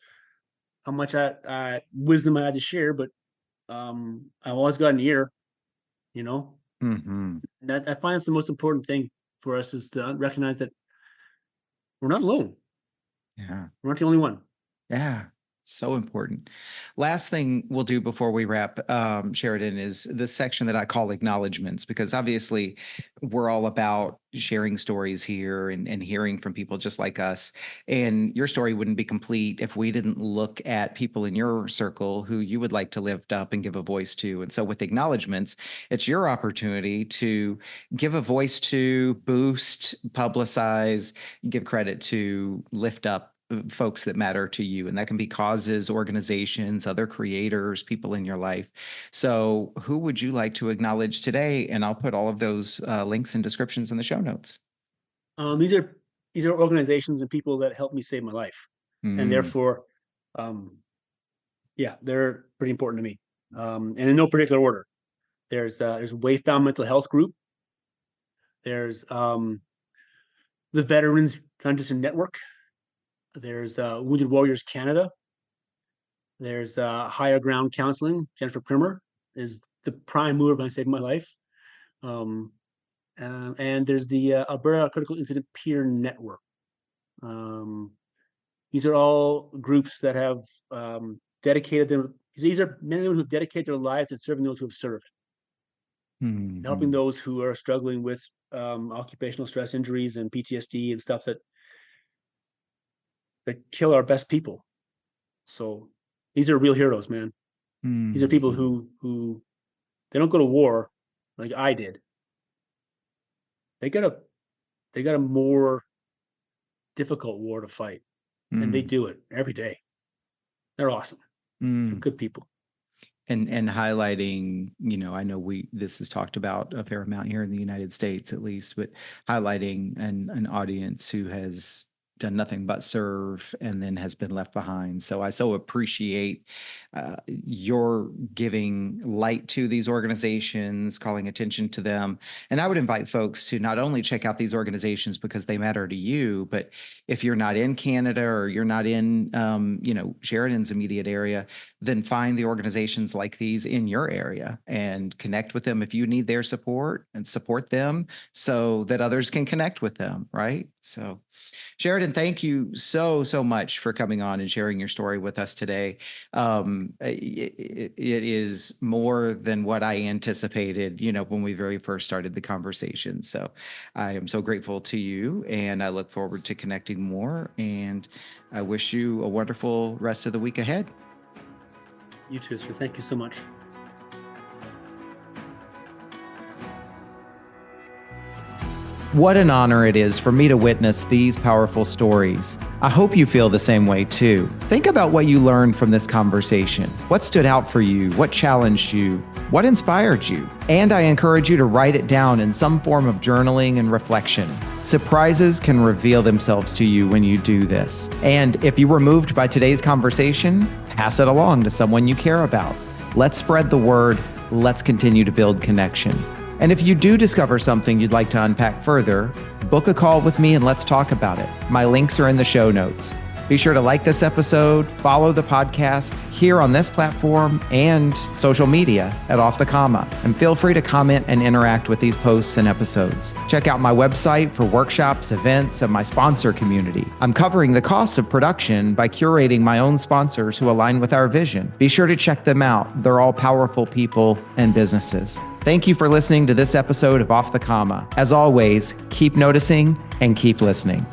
wisdom I had to share, but I've always got an ear. You know, Mm-hmm. that I find it's the most important thing for us is to recognize that we're not alone. Yeah. We're not the only one. Yeah, so important. Last thing we'll do before we wrap, Sheridan, is this section that I call acknowledgments, because obviously we're all about sharing stories here and hearing from people just like us. And your story wouldn't be complete if we didn't look at people in your circle who you would like to lift up and give a voice to. And so with acknowledgments, it's your opportunity to give a voice to, boost, publicize, give credit to, lift up folks that matter to you. And that can be causes, organizations, other creators, people in your life. So, who would you like to acknowledge today? And I'll put all of those links and descriptions in the show notes. Um, these are these are organizations and people that helped me save my life, and Mm, therefore, um, yeah, they're pretty important to me. And in no particular order. There's Wayfound Mental Health Group. There's the Veterans Transition Network. There's Wounded Warriors Canada. There's Higher Ground Counseling. Jennifer Primer is the prime mover behind saving my life. Um, and there's the Alberta Critical Incident Peer Network. Um, these are all groups that have dedicated them. These are men and women who have dedicated their lives to serving those who have served, helping mhm, those who are struggling with occupational stress injuries and PTSD and stuff that kill our best people. So these are real heroes, man. These are people mhm, who they don't go to war like I did. They got a they got a more difficult war to fight, and they mm, do it every day. They're awesome. They're mm. good people. And highlighting, I know this is talked about a fair amount here in the United States, at least, but highlighting an audience who has done nothing but serve and then has been left behind. So I so appreciate your giving light to these organizations, calling attention to them. And I would invite folks to not only check out these organizations because they matter to you, but if you're not in Canada or you're not in, Sheridan's immediate area, then find the organizations like these in your area and connect with them if you need their support, and support them so that others can connect with them, right? So Sheridan, thank you so much for coming on and sharing your story with us today. It is more than what I anticipated, when we very first started the conversation. So I am so grateful to you, and I look forward to connecting more. And I wish you a wonderful rest of the week ahead. You too, sir. Thank you so much. What an honor it is for me to witness these powerful stories. I hope you feel the same way too. Think about what you learned from this conversation. What stood out for you? What challenged you? What inspired you? And I encourage you to write it down in some form of journaling and reflection. Surprises can reveal themselves to you when you do this. And if you were moved by today's conversation, pass it along to someone you care about. Let's spread the word. Let's continue to build connection. And if you do discover something you'd like to unpack further, book a call with me and let's talk about it. My links are in the show notes. Be sure to like this episode, follow the podcast here on this platform and social media at Off the Comma, and feel free to comment and interact with these posts and episodes. Check out my website for workshops, events, and my sponsor community. I'm covering the costs of production by curating my own sponsors who align with our vision. Be sure to check them out. They're all powerful people and businesses. Thank you for listening to this episode of Off the Comma. As always, keep noticing and keep listening.